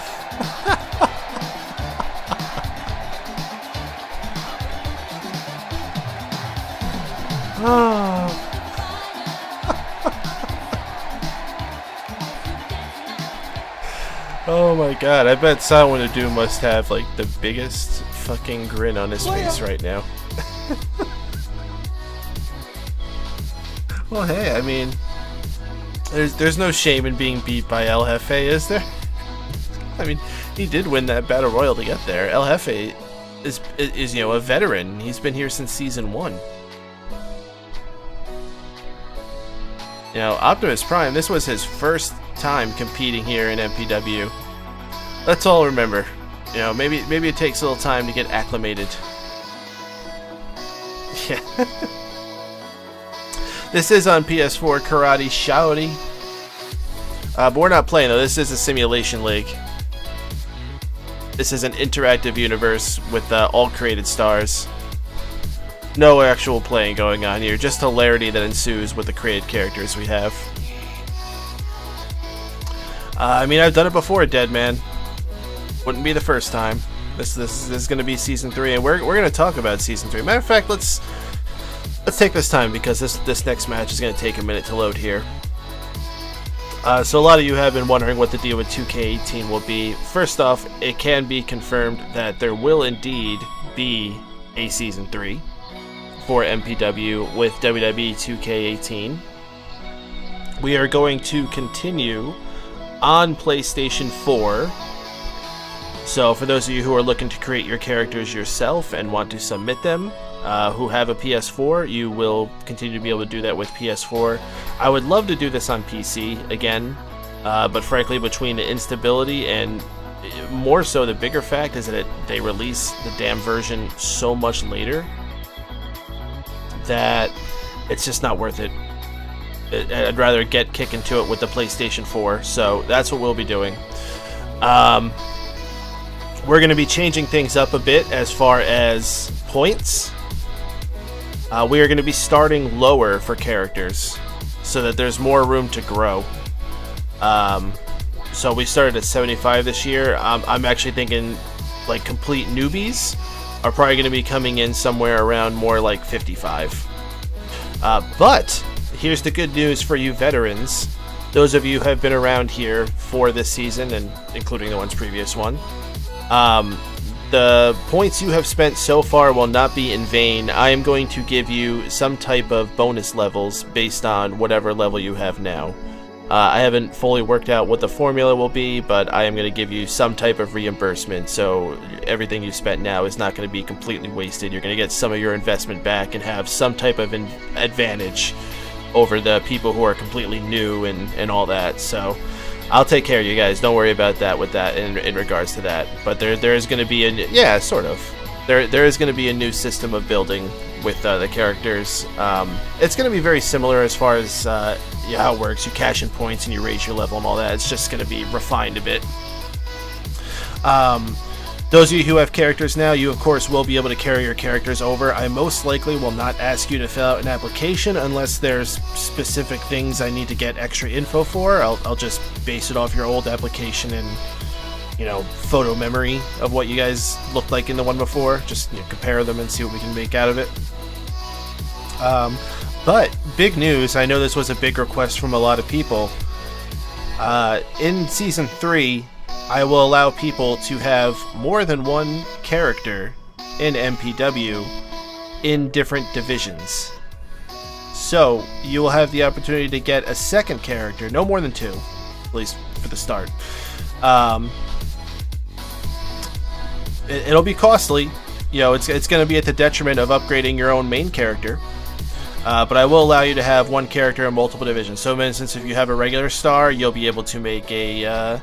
Oh. Oh my god, I bet Silent Doom must have like the biggest fucking grin on his face right now. Well, hey, I mean, there's no shame in being beat by El Jefe, is there? I mean, he did win that battle royal to get there. El Jefe is you know, a veteran. He's been here since season 1. You know, Optimus Prime, this was his first time competing here in MPW. Let's all remember. You know, maybe it takes a little time to get acclimated. Yeah. This is on PS4 Karate Shouty. But we're not playing though. This is a simulation league. This is an interactive universe with all created stars. No actual playing going on here, just hilarity that ensues with the created characters we have. I mean, I've done it before, Dead Man. Wouldn't be the first time. This is going to be season 3, and we're going to talk about season 3. Matter of fact, let's take this time because this next match is going to take a minute to load here. So a lot of you have been wondering what the deal with 2K18 will be. First off, it can be confirmed that there will indeed be a season 3 for MPW with WWE 2K18. We are going to continue on PlayStation 4. So for those of you who are looking to create your characters yourself and want to submit them, who have a PS4, you will continue to be able to do that with PS4. I would love to do this on PC again, but frankly, between the instability and more so the bigger fact is that they release the damn version so much later that it's just not worth it. I'd rather kick into it with the PlayStation 4, so that's what we'll be doing. We're going to be changing things up a bit as far as points. We are going to be starting lower for characters so that there's more room to grow. So we started at 75 this year. I'm actually thinking like complete newbies are probably going to be coming in somewhere around more like 55. But here's the good news for you veterans. Those of you who have been around here for this season, and including the one's previous one, the points you have spent so far will not be in vain. I am going to give you some type of bonus levels based on whatever level you have now. I haven't fully worked out what the formula will be, but I am going to give you some type of reimbursement, so everything you spent now is not going to be completely wasted. You're going to get some of your investment back and have some type of advantage over the people who are completely new and all that. So I'll take care of you guys. Don't worry about that with that in regards to that. But there is going to be a sort of. There is going to be a new system of building with the characters. It's going to be very similar as far as how it works. You cash in points and you raise your level and all that. It's just going to be refined a bit. Those of you who have characters now, you of course will be able to carry your characters over. I most likely will not ask you to fill out an application unless there's specific things I need to get extra info for. I'll just base it off your old application and photo memory of what you guys looked like in the one before. Just compare them and see what we can make out of it. But big news, I know this was a big request from a lot of people. In Season 3, I will allow people to have more than one character in MPW in different divisions. So, you will have the opportunity to get a second character, no more than 2, at least for the start. It'll be costly. It's going to be at the detriment of upgrading your own main character. But I will allow you to have one character in multiple divisions. So, for instance, if you have a regular star, you'll be able to make a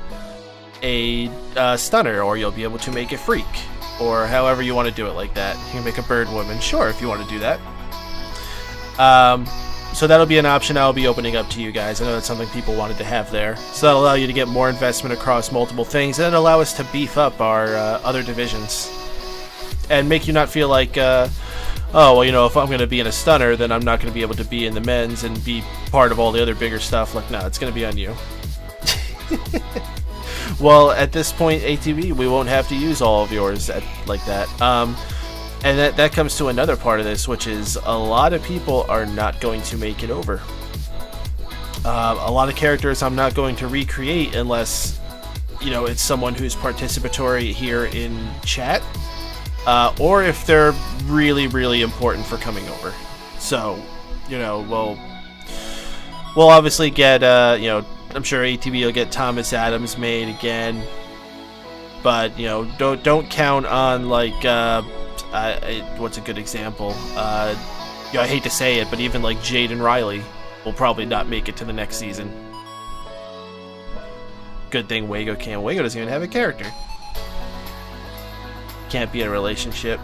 stunner, or you'll be able to make a freak, or however you want to do it like that. You can make a bird woman, sure, if you want to do that. So that'll be an option I'll be opening up to you guys. I know that's something people wanted to have there. So that'll allow you to get more investment across multiple things, and allow us to beef up our other divisions. And make you not feel like, if I'm going to be in a stunner, then I'm not going to be able to be in the men's and be part of all the other bigger stuff. Like, no, it's going to be on you. Well, at this point, ATV, we won't have to use all of yours like that. And that comes to another part of this, which is a lot of people are not going to make it over. A lot of characters I'm not going to recreate unless, it's someone who's participatory here in chat, or if they're really, really important for coming over. So, we'll obviously get, I'm sure ATV will get Thomas Adams made again, but don't count on what's a good example? I hate to say it, but even like Jaden Riley will probably not make it to the next season. Good thing Wago can't. Wago doesn't even have a character. Can't be in a relationship.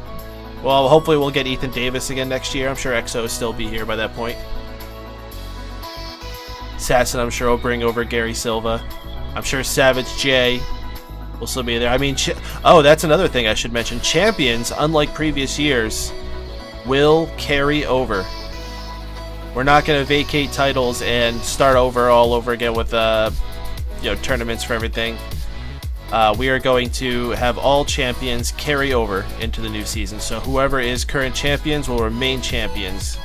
Well, hopefully we'll get Ethan Davis again next year. I'm sure EXO will still be here by that point. Sasson, I'm sure, will bring over Gary Silva. I'm sure Savage J will still be there. I mean, that's another thing I should mention. Champions, unlike previous years, will carry over. We're not going to vacate titles and start all over again with tournaments for everything. We are going to have all champions carry over into the new season. So whoever is current champions will remain champions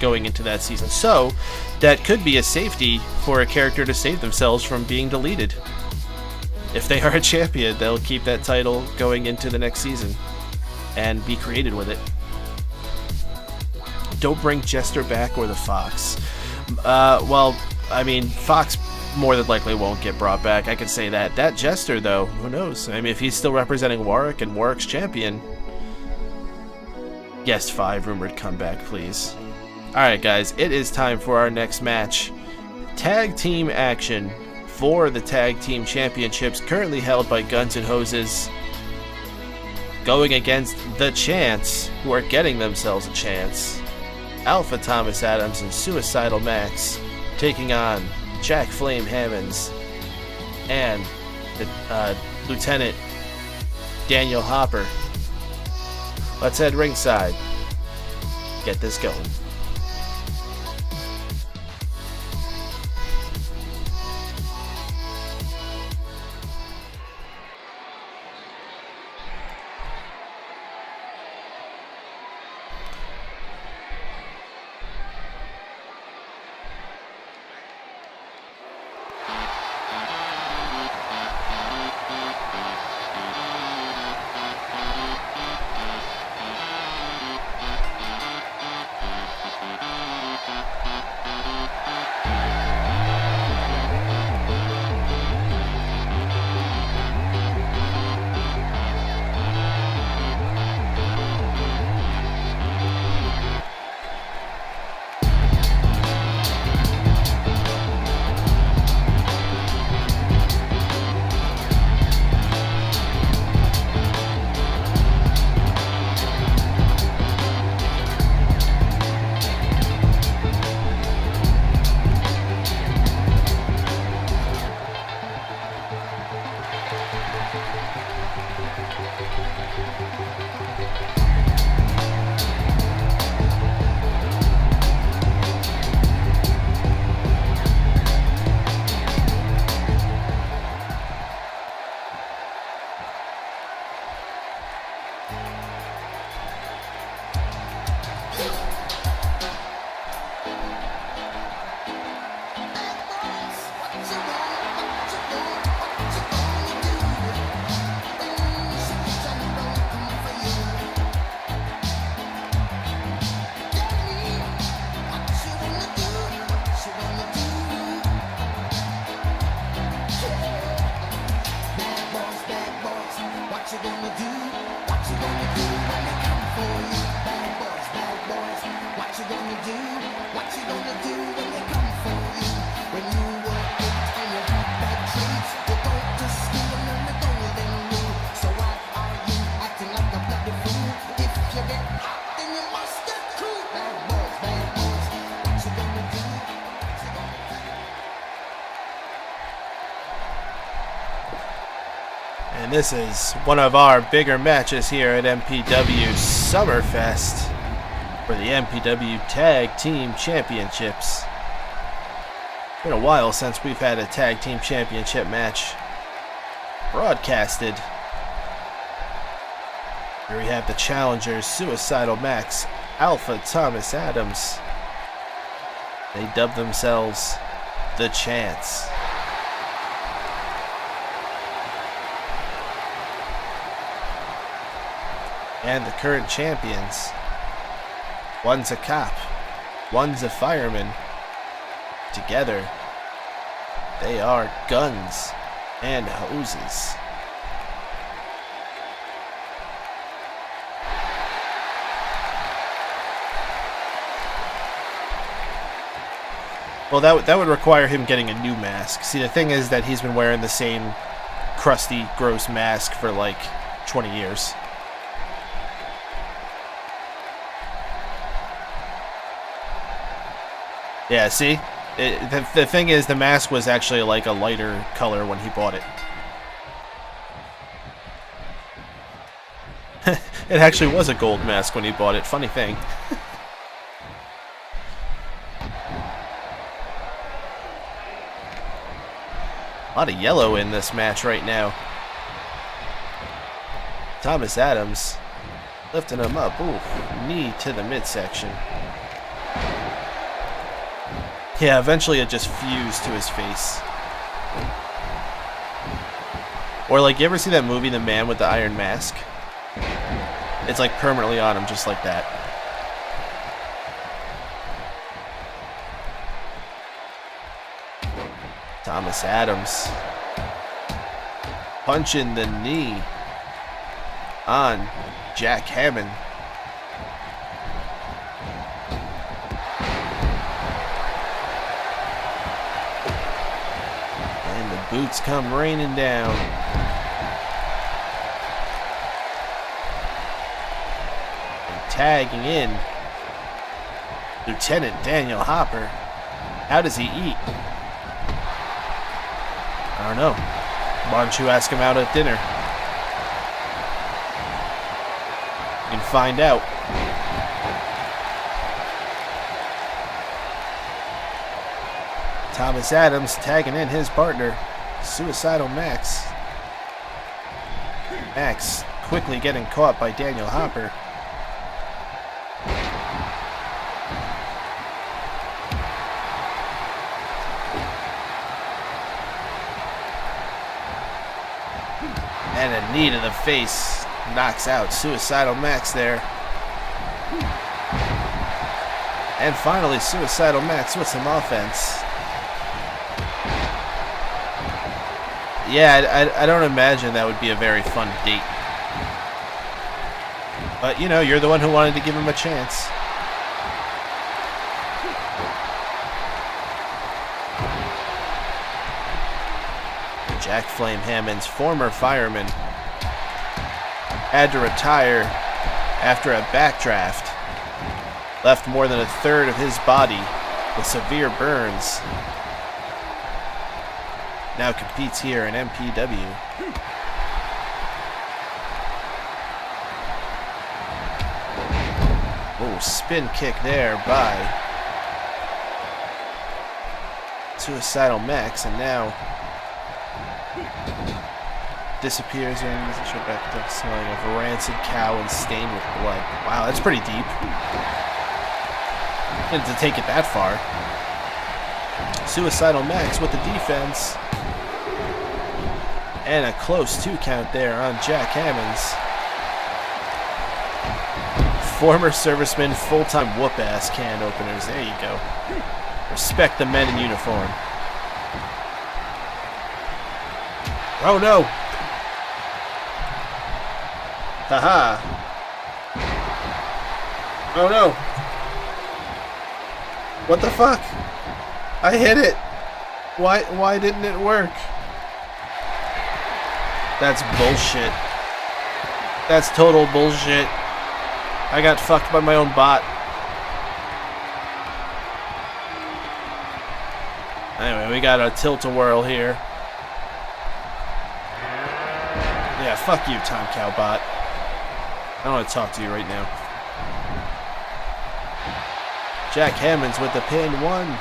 going into that season. So that could be a safety for a character to save themselves from being deleted. If they are a champion, they'll keep that title going into the next season and be created with it. Don't bring Jester back or the Fox. Fox more than likely won't get brought back. I can say that. That Jester, though, who knows? I mean, if he's still representing Warwick and Warwick's champion. Guest 5 rumored comeback, please. Alright, guys, it is time for our next match. Tag team action for the Tag Team Championships, currently held by Guns N' Hoses, going against The Chance, who are getting themselves a chance. Alpha Thomas Adams and Suicidal Max taking on Jack Flame Hammonds and the Lieutenant Daniel Hopper. Let's head ringside. Get this going. And this is one of our bigger matches here at MPW Summer Fest for the MPW Tag Team Championships. It's been a while since we've had a Tag Team Championship match broadcasted. Here we have the challengers, Suicidal Max, Alpha Thomas Adams. They dub themselves The Chance. And the current champions. One's a cop, one's a fireman. Together, they are guns and hoses. Well, that would require him getting a new mask. See, the thing is that he's been wearing the same crusty, gross mask for like 20 years. Yeah, see? The thing is, the mask was actually like a lighter color when he bought it. It actually was a gold mask when he bought it. Funny thing. A lot of yellow in this match right now. Thomas Adams lifting him up. Ooh, knee to the midsection. Yeah, eventually it just fused to his face. Or like, you ever see that movie, The Man with the Iron Mask? It's like permanently on him, just like that. Thomas Adams punching the knee on Jack Hammond. And the boots come raining down. And tagging in Lieutenant Daniel Hopper. How does he eat? I don't know. Why don't you ask him out at dinner? You can find out. Thomas Adams tagging in his partner, Suicidal Max. Max quickly getting caught by Daniel Hopper. And a knee to the face knocks out Suicidal Max there. And finally, Suicidal Max with some offense. Yeah, I don't imagine that would be a very fun date. But, you know, you're the one who wanted to give him a chance. Jack Flame Hammond's former fireman had to retire after a backdraft. Left more than a third of his body with severe burns. Now competes here in MPW. Oh, spin kick there by Suicidal Max, and now disappears and back to smelling of rancid cow and stained with blood. Wow, that's pretty deep. Didn't to take it that far. Suicidal Max with the defense. And a close 2 count there on Jack Hammonds. Former serviceman, full-time whoop-ass can openers. There you go. Respect the men in uniform. Oh no! Haha! Oh no! What the fuck? I hit it! Why didn't it work? That's bullshit. That's total bullshit. I got fucked by my own bot. Anyway, we got a tilt-a-whirl here. Yeah, fuck you, Tom Cowbot. I don't want to talk to you right now. Jack Hammonds with the pin. 1.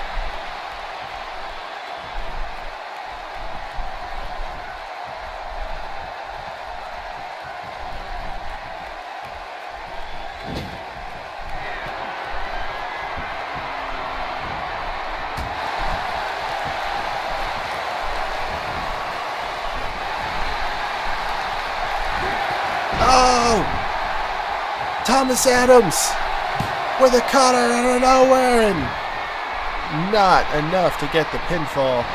Oh! Thomas Adams with a cutter out of nowhere, and not enough to get the pinfall.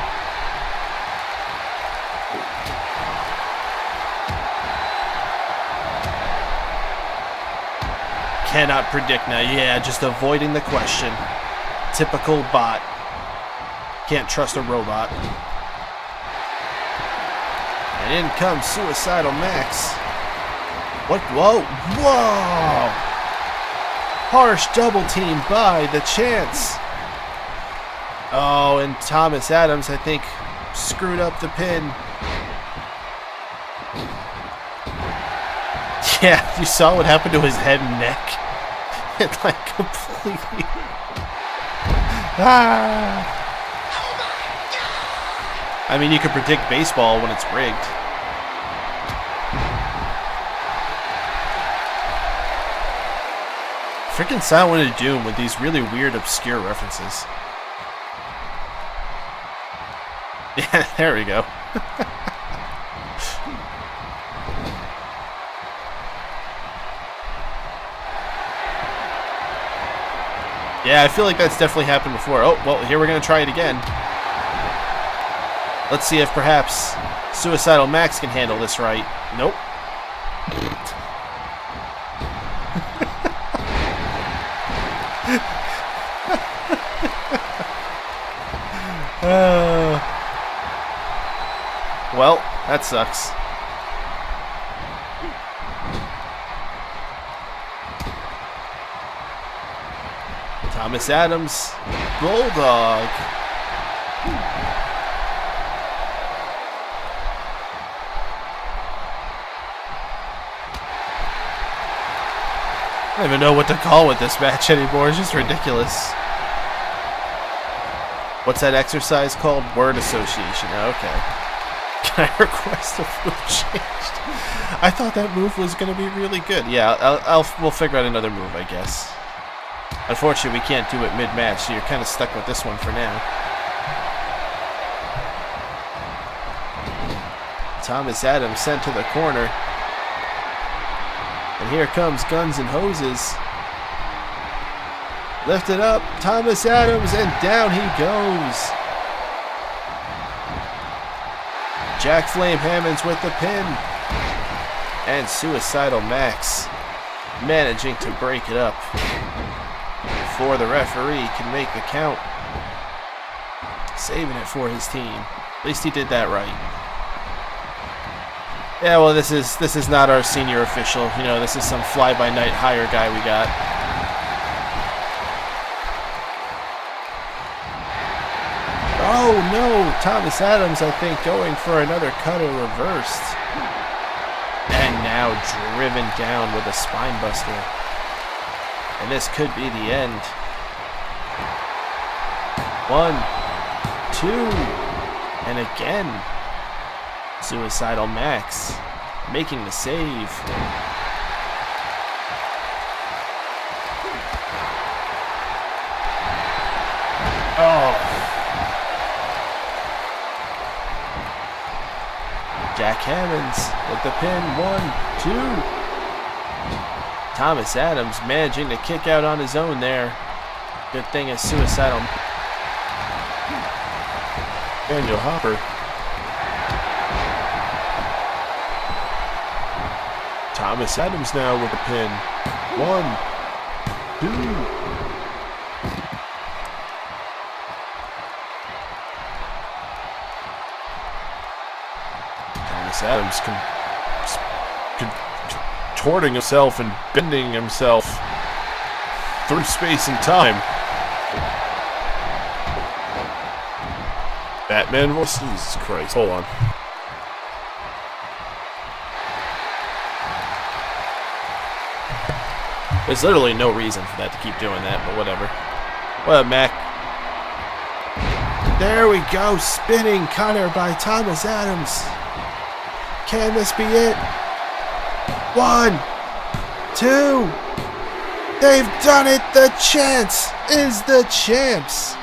Cannot predict now. Yeah, just avoiding the question. Typical bot. Can't trust a robot. And in comes Suicidal Max. What? Whoa! Whoa! Harsh double team by the Chance. Oh, and Thomas Adams, I think, screwed up the pin. Yeah, you saw what happened to his head and neck. It like completely. Ah! I mean, you could predict baseball when it's rigged. Freaking Silent Wind of Doom with these really weird, obscure references. Yeah, there we go. Yeah, I feel like that's definitely happened before. Oh, well, here we're going to try it again. Let's see if perhaps Suicidal Max can handle this right. Nope. Well, that sucks. Thomas Adams, Bulldog. I don't even know what to call with this match anymore. It's just ridiculous. What's that exercise called? Word association. Okay. Can I request a move changed? I thought that move was going to be really good. Yeah, we'll figure out another move, I guess. Unfortunately, we can't do it mid-match, so you're kind of stuck with this one for now. Thomas Adams sent to the corner. And here comes Guns and Hoses. Lifted up, Thomas Adams, and down he goes. Jack Flame Hammonds with the pin. And Suicidal Max managing to break it up before the referee can make the count. Saving it for his team. At least he did that right. Yeah, well, this is not our senior official. You know, this is some fly-by-night hire guy we got. Oh no, Thomas Adams, I think, going for another cutter reversed. And now driven down with a spine buster. And this could be the end. 1, 2, and again. Suicidal Max making the save. Oh. Jack Hammonds with the pin. 1, 2. Thomas Adams managing to kick out on his own there. Good thing is Suicidal. Daniel Hopper. Thomas Adams now with a pin. 1, 2. Thomas Adams contorting himself and bending himself through space and time. Batman voice. Jesus Christ. Hold on. There's literally no reason for that to keep doing that, but whatever. What up, Mac? There we go, spinning cutter by Thomas Adams. Can this be it? 1, 2. They've done it. The chance is the champs.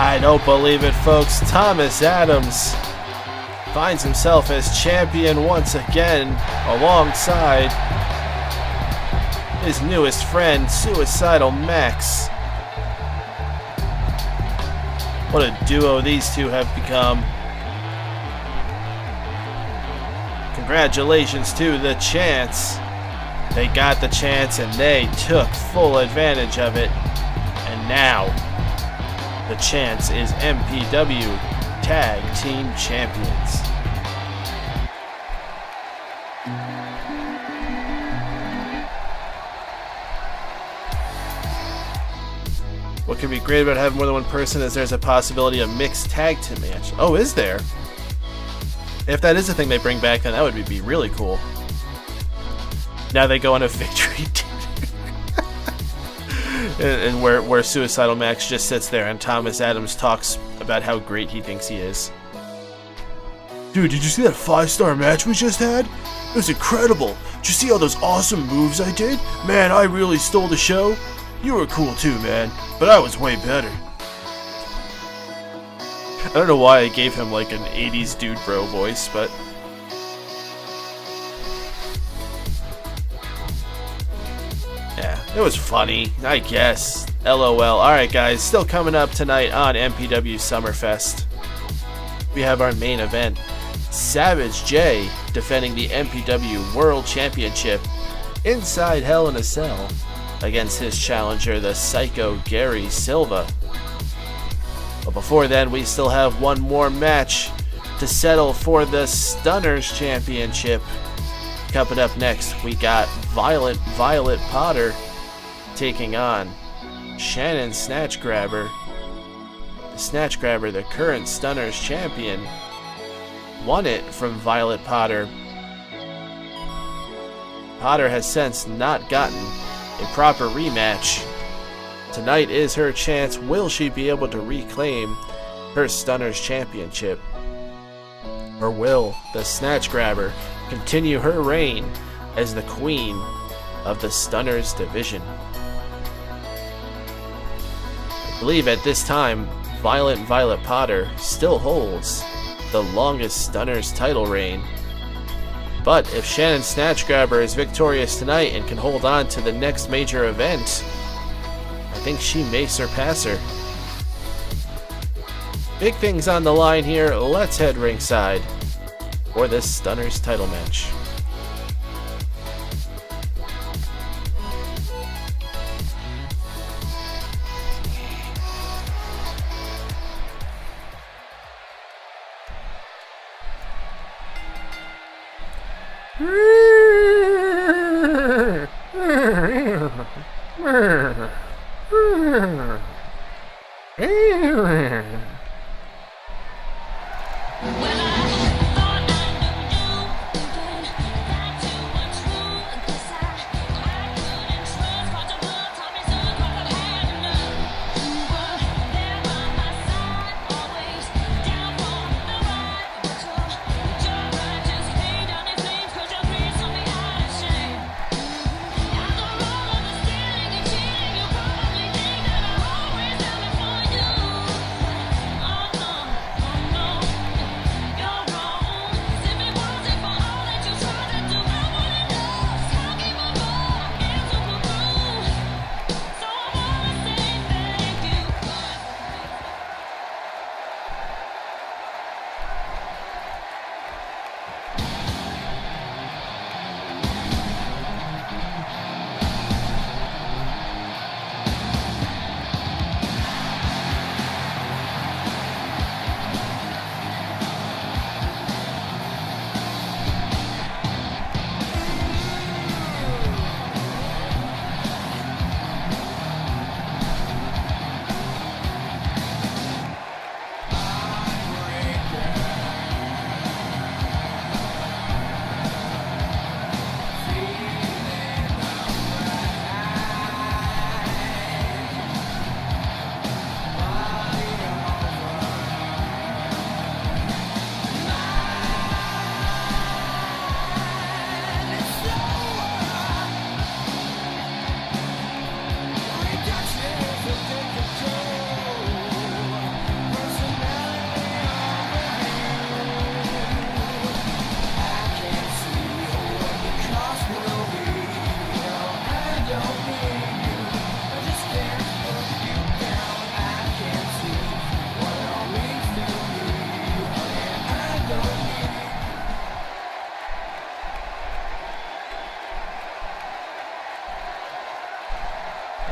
I don't believe it, folks. Thomas Adams finds himself as champion once again alongside his newest friend, Suicidal Max. What a duo these two have become. Congratulations to the chance. They got the chance and they took full advantage of it. And now, the chance is MPW Tag Team Champions. What could be great about having more than one person is there's a possibility of mixed tag team match. Oh, is there? If that is a thing they bring back, then that would be really cool. Now they go on a victory and where Suicidal Max just sits there and Thomas Adams talks about how great he thinks he is. Dude, did you see that 5-star match we just had? It was incredible. Did you see all those awesome moves I did? Man, I really stole the show. You were cool too, man, but I was way better. I don't know why I gave him like an 80s dude bro voice, but yeah, it was funny, I guess. LOL. Alright guys, still coming up tonight on MPW Summer Fest. We have our main event. Savage J defending the MPW World Championship inside Hell in a Cell against his challenger, the Psycho Gary Silva. But before then, we still have one more match to settle for the Stunners Championship. Coming up next, we got Violet Potter taking on Shannon Snatch Grabber. The Snatch Grabber, the current Stunners champion, won it from Violet Potter. Potter has since not gotten a proper rematch. Tonight is her chance. Will she be able to reclaim her Stunners Championship? Or will the Snatch Grabber continue her reign as the queen of the Stunners division? I believe at this time, Violet Potter still holds the longest Stunners title reign. But if Shannon Snatch Grabber is victorious tonight and can hold on to the next major event, I think she may surpass her. Big things on the line here. Let's head ringside for this Stunners title match.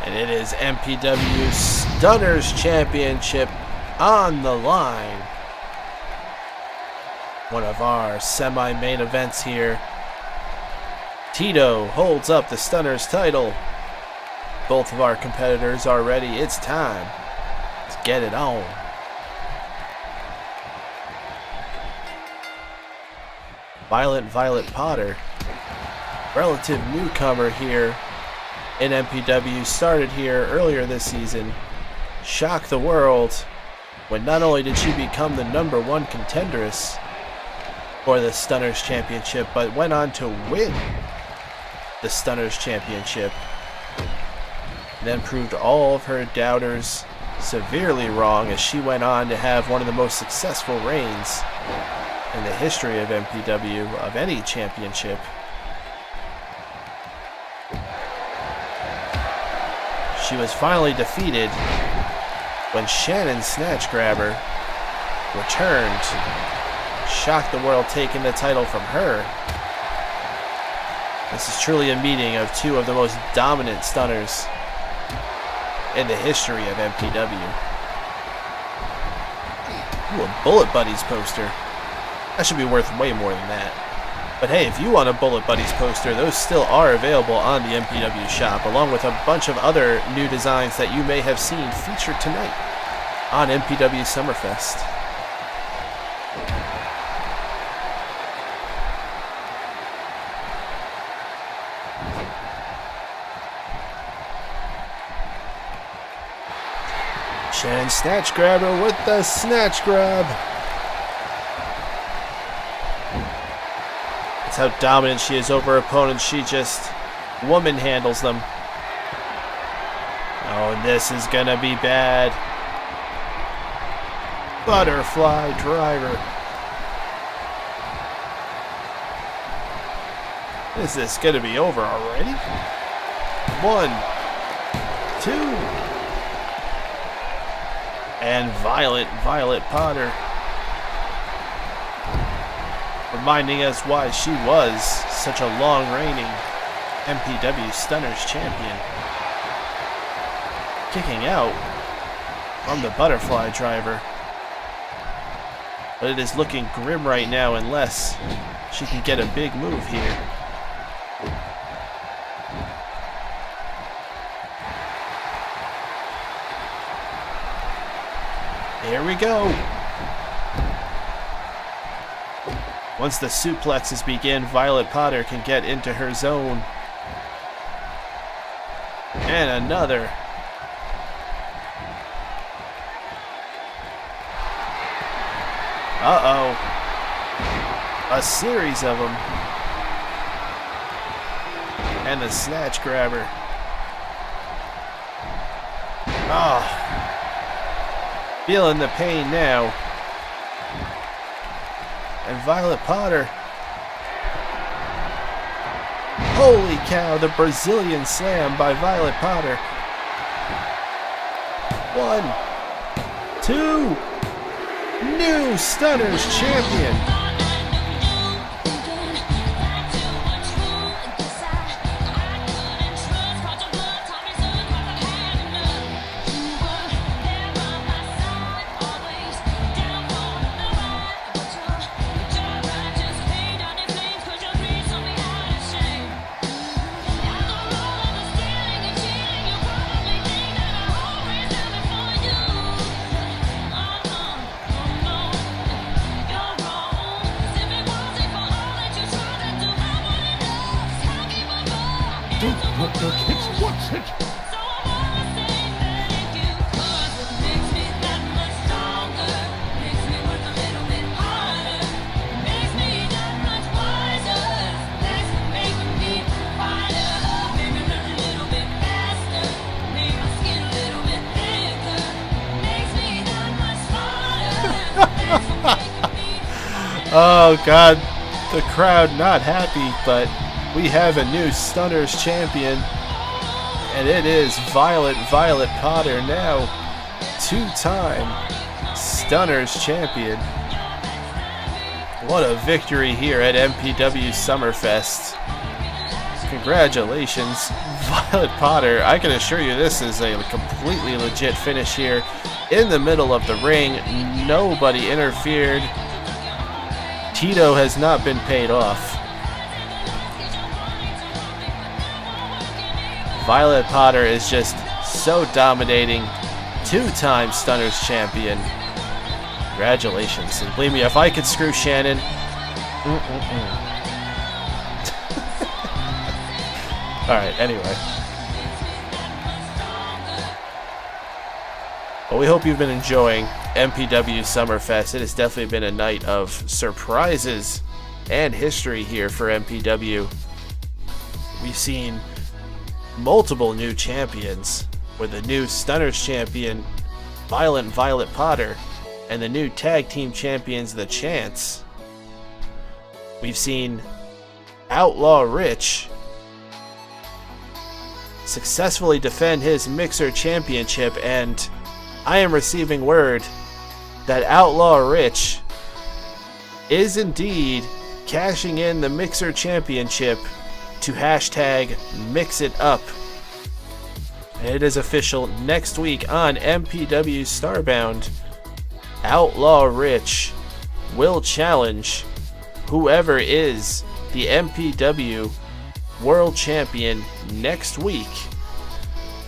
And it is MPW Stunners Championship on the line. One of our semi-main events here. Tito holds up the Stunners title. Both of our competitors are ready. It's time. Let's get it on. Violet Potter, relative newcomer here in MPW, started here earlier this season, shocked the world when not only did she become the #1 contendress for the Stunners Championship, but went on to win the Stunners Championship, and then proved all of her doubters severely wrong as she went on to have one of the most successful reigns in the history of MPW of any championship. She was finally defeated when Shannon Snatchgrabber returned, shocked the world, taking the title from her. This is truly a meeting of two of the most dominant stunners in the history of MPW. Ooh, a Bullet Buddies poster. That should be worth way more than that. But hey, if you want a Bullet Buddies poster, those still are available on the MPW shop, along with a bunch of other new designs that you may have seen featured tonight on MPW Summer Fest. Shannon Snatchgrabber with the snatch grab. That's how dominant she is over opponents. She just woman handles them. Oh, and this is gonna be bad. Butterfly driver. Is this gonna be over already? 1, 2. And Violet Potter, reminding us why she was such a long reigning MPW Stunners champion. Kicking out from the butterfly driver. But it is looking grim right now unless she can get a big move here. Here we go. Once the suplexes begin, Violet Potter can get into her zone. And another. Uh-oh. A series of them. And the snatch grabber. Ah. Oh. Feeling the pain now. And Violet Potter. Holy cow, the Brazilian slam by Violet Potter. 1, 2. New Stunners champion. What's it? Oh God, the crowd not happy, but we have a new Stunners champion, and it is Violet Potter, now two-time Stunners champion. What a victory here at MPW Summer Fest. Congratulations, Violet Potter. I can assure you this is a completely legit finish here in the middle of the ring. Nobody interfered. Tito has not been paid off. Violet Potter is just so dominating. 2-time Stunners champion. Congratulations. And believe me, if I could screw Shannon... Alright, anyway. Well, we hope you've been enjoying MPW Summer Fest. It has definitely been a night of surprises and history here for MPW. We've seen multiple new champions, with the new Stunners champion, Violent Violet Potter, and the new tag team champions, The Chance. We've seen Outlaw Rich successfully defend his Mixer Championship, and I am receiving word that Outlaw Rich is indeed cashing in the Mixer Championship to hashtag Mix It Up. And it is official next week on MPW Starbound. Outlaw Rich will challenge whoever is the MPW World Champion next week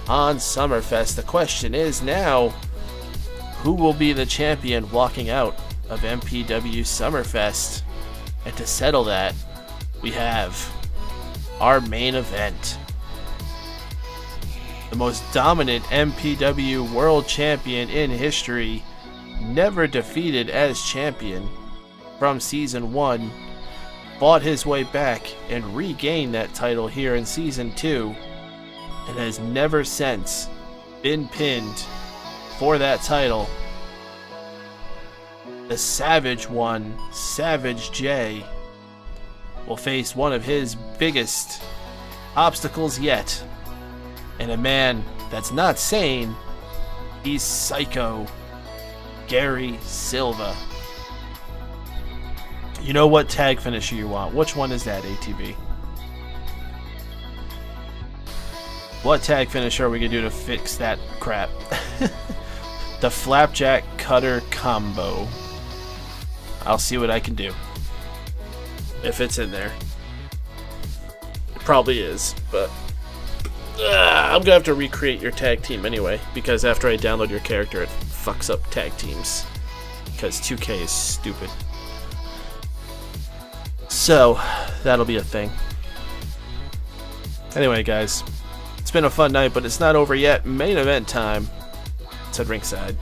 on Summerfest. The question is now, who will be the champion walking out of MPW Summerfest? And to settle that, we have our main event. The most dominant MPW World Champion in history, never defeated as champion from Season 1, fought his way back and regained that title here in Season 2, and has never since been pinned for that title. The Savage One, Savage J, will face one of his biggest obstacles yet, and a man that's not sane, he's psycho, Gary Silva. You know what tag finisher you want. Which one is that, ATV? What tag finisher are we going to do to fix that crap? The Flapjack Cutter Combo. I'll see what I can do. If it's in there. It probably is, but... I'm going to have to recreate your tag team anyway, because after I download your character, it fucks up tag teams. Because 2K is stupid. So, that'll be a thing. Anyway, guys, it's been a fun night, but it's not over yet. Main event time. It's at ringside.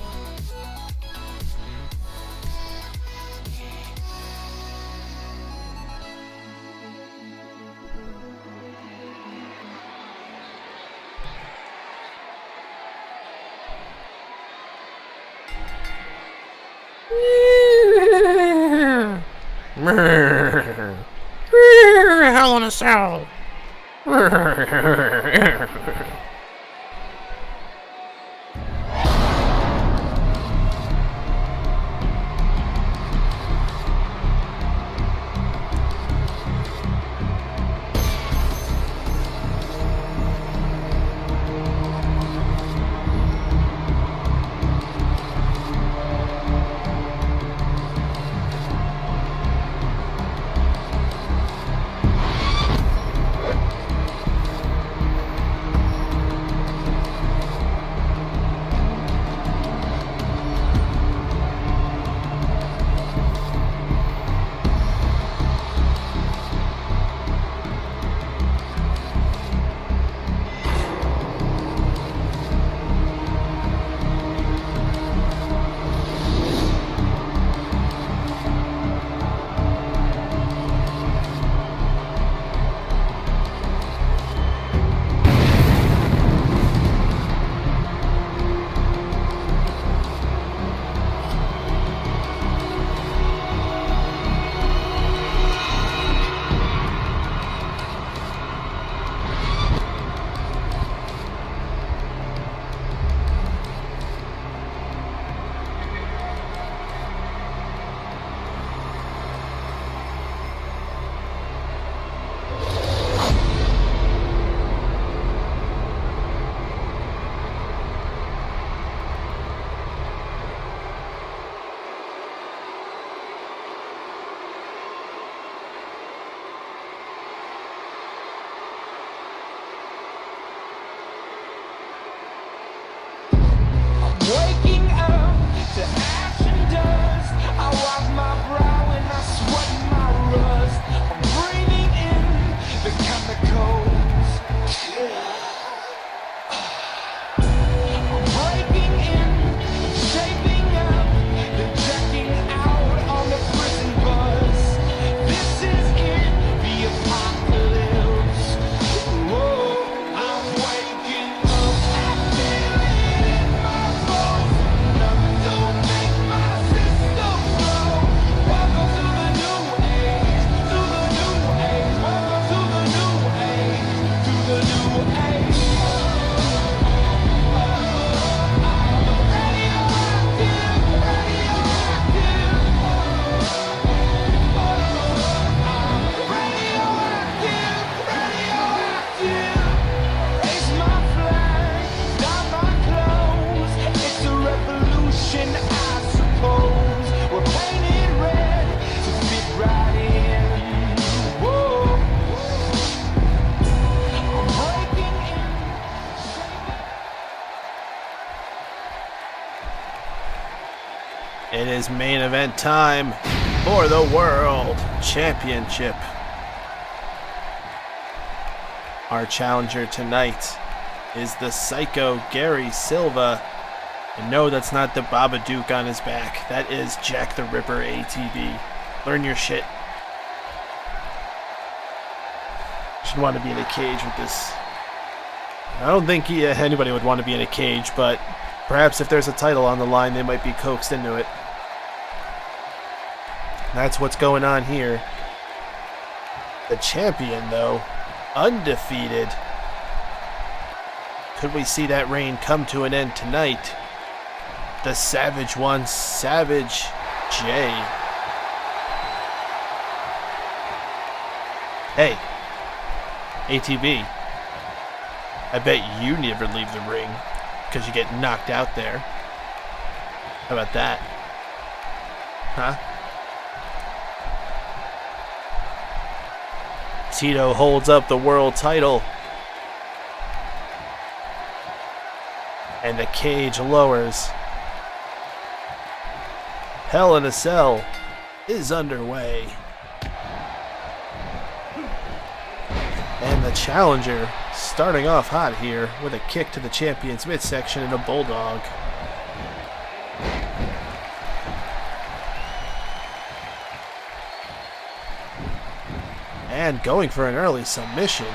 Hell in a Cell. It is main event time for the World Championship. Our challenger tonight is the Psycho Gary Silva. And no, that's not the Babadook on his back. That is Jack the Ripper ATV. Learn your shit. Should want to be in a cage with this. I don't think anybody would want to be in a cage, but perhaps if there's a title on the line, they might be coaxed into it. That's what's going on here. The champion, though, undefeated. Could we see that reign come to an end tonight? The Savage One, Savage J. Hey, ATV. I bet you never leave the ring because you get knocked out there. How about that? Huh? Tito holds up the world title. And the cage lowers. Hell in a Cell is underway. And the challenger starting off hot here with a kick to the champion's midsection and a bulldog. And going for an early submission.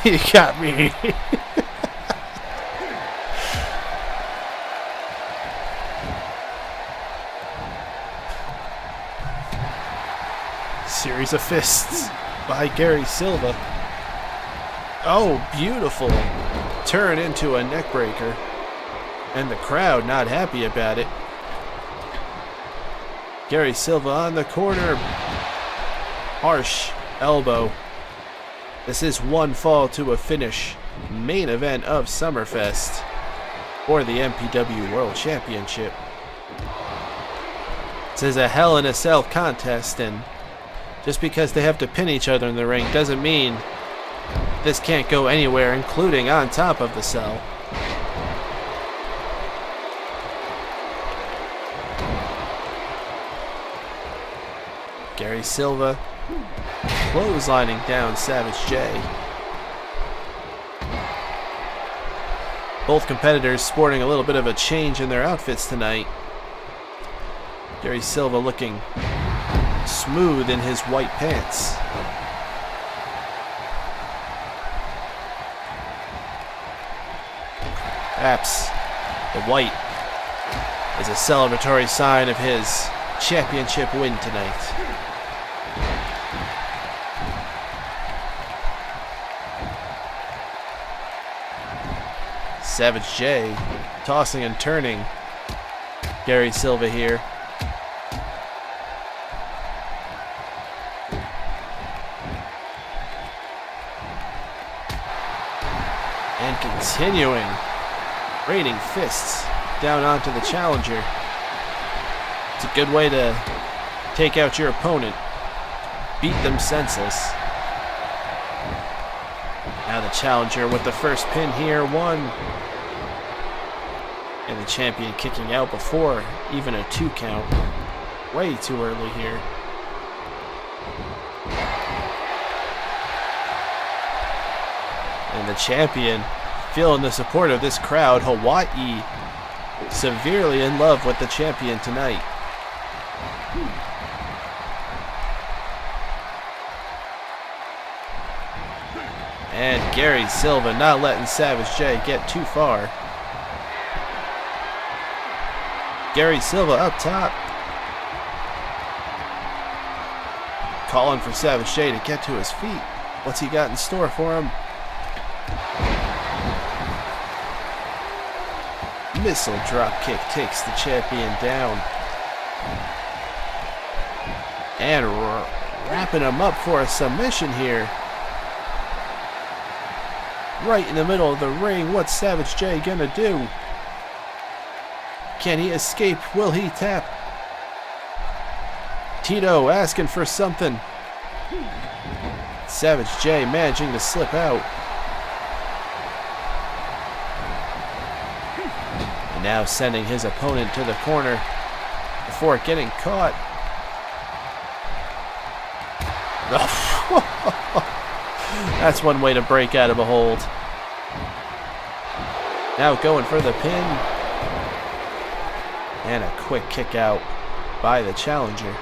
You got me. Series of fists by Gary Silva. Oh, beautiful. Turn into a neck breaker. And the crowd not happy about it. Gary Silva on the corner. Harsh elbow. This is one fall to a finish. Main event of Summer Fest for the MPW World Championship. This is a Hell in a Cell contest, and just because they have to pin each other in the ring doesn't mean this can't go anywhere, including on top of the cell. Gary Silva clotheslining down Savage J. Both competitors sporting a little bit of a change in their outfits tonight. Gary Silva looking smooth in his white pants. Perhaps the white is a celebratory sign of his championship win tonight. Savage J tossing and turning Gary Silva here. And continuing raining fists down onto the challenger. It's a good way to take out your opponent, beat them senseless. Now the challenger with the first pin here, one. And the champion kicking out before even a 2 count. Way too early here. And the champion feeling the support of this crowd. Hawaii severely in love with the champion tonight. And Gary Silva not letting Savage J get too far. Gary Silva up top. Calling for Savage J to get to his feet. What's he got in store for him? Missile drop kick takes the champion down. And wrapping him up for a submission here. Right in the middle of the ring. What's Savage J gonna do? Can he escape? Will he tap? Tito asking for something. Savage J managing to slip out. And now sending his opponent to the corner. before getting caught. That's one way to break out of a hold. Now going for the pin. And a quick kick out by the challenger.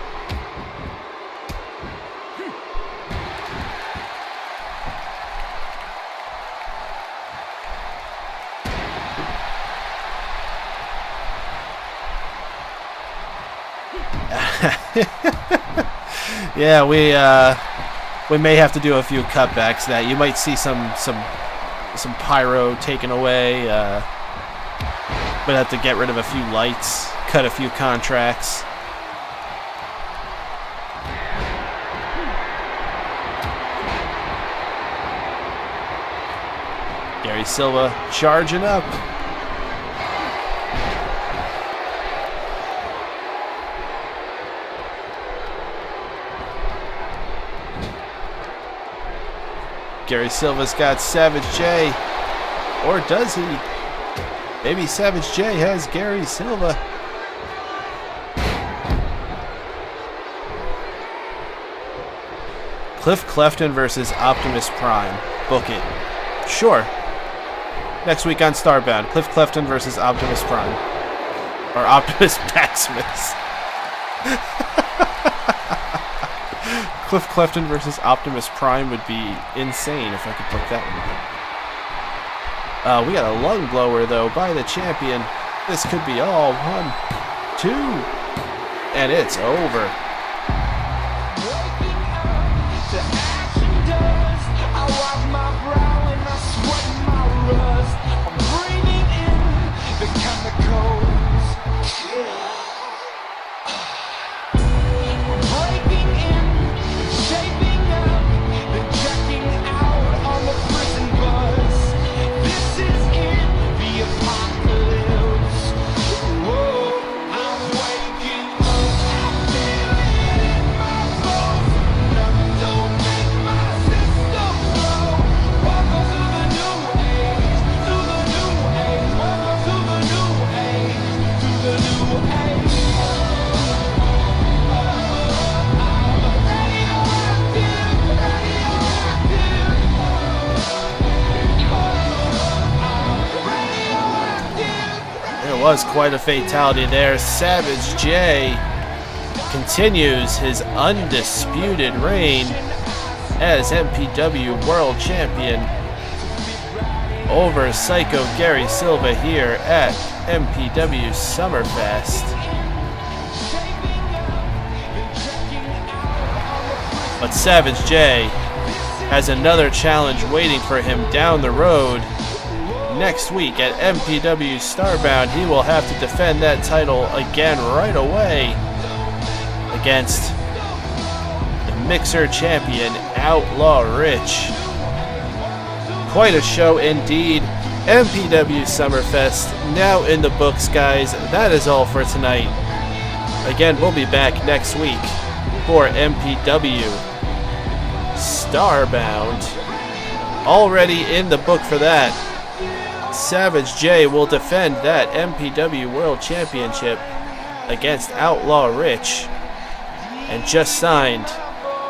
Yeah, we may have to do a few cutbacks. That you might see some pyro taken away. But have to get rid of a few lights, cut a few contracts. Gary Silva charging up. Gary Silva's got Savage J. Or does he? Maybe Savage J has Gary Silva. Cliff Clefton versus Optimus Prime. Book it. Sure. Next week on Starbound. Cliff Clefton versus Optimus Prime. Or Optimus Maximus. Cliff Clefton versus Optimus Prime would be insane if I could book that one. We got a lung blower, though, by the champion. This could be all 1, 2, and it's over. Was quite a fatality there. Savage J continues his undisputed reign as MPW World Champion over Psycho Gary Silva here at MPW Summer Fest. But Savage J has another challenge waiting for him down the road. Next week at MPW Starbound, he will have to defend that title again right away against the Mixer champion, Outlaw Rich. Quite a show indeed. MPW Summer Fest now in the books, guys. That is all for tonight. Again, we'll be back next week for MPW Starbound. Already in the book for that. Savage J will defend that MPW World Championship against Outlaw Rich. And just signed,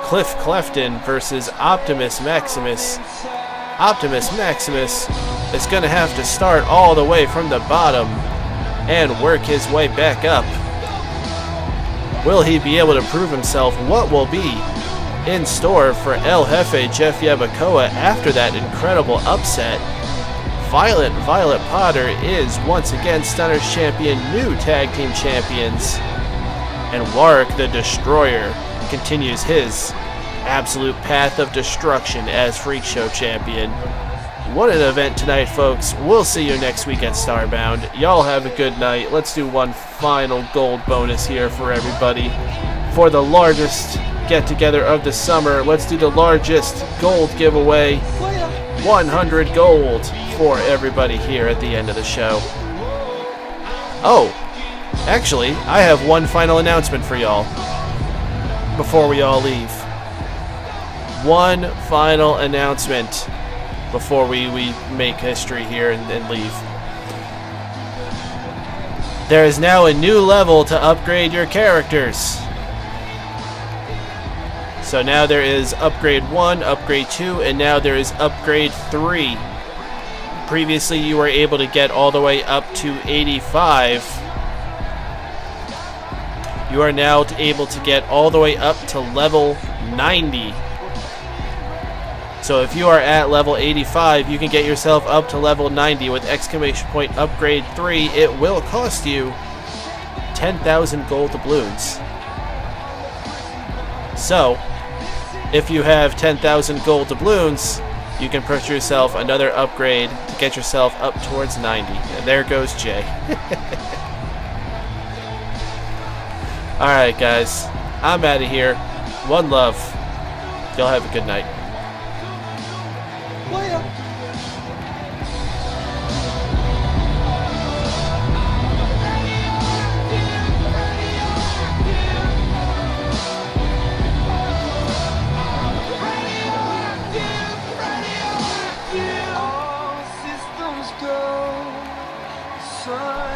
Cliff Clefton versus Optimus Maximus. Optimus Maximus is going to have to start all the way from the bottom and work his way back up. Will he be able to prove himself? What will be in store for El Jefe Jeff Yabacoa after that incredible upset? Violet Potter is once again Stunner's champion, new tag team champions. And Warwick the Destroyer continues his absolute path of destruction as Freak Show champion. What an event tonight, folks. We'll see you next week at Starbound. Y'all have a good night. Let's do one final gold bonus here for everybody. For the largest get-together of the summer, let's do the largest gold giveaway. 100 gold for everybody here at the end of the show. Oh, actually, I have one final announcement for y'all before we all leave. One final announcement before we make history here and leave. there is now a new level to upgrade your characters. So now there is upgrade 1, upgrade 2, and now there is upgrade 3. Previously you were able to get all the way up to 85. You are now able to get all the way up to level 90. So if you are at level 85, you can get yourself up to level 90 with exclamation point upgrade 3. It will cost you 10,000 gold doubloons. So, if you have 10,000 gold doubloons, you can purchase yourself another upgrade to get yourself up towards 90. And there goes Jay. Alright guys, I'm out of here. One love. Y'all have a good night. All systems go. Sun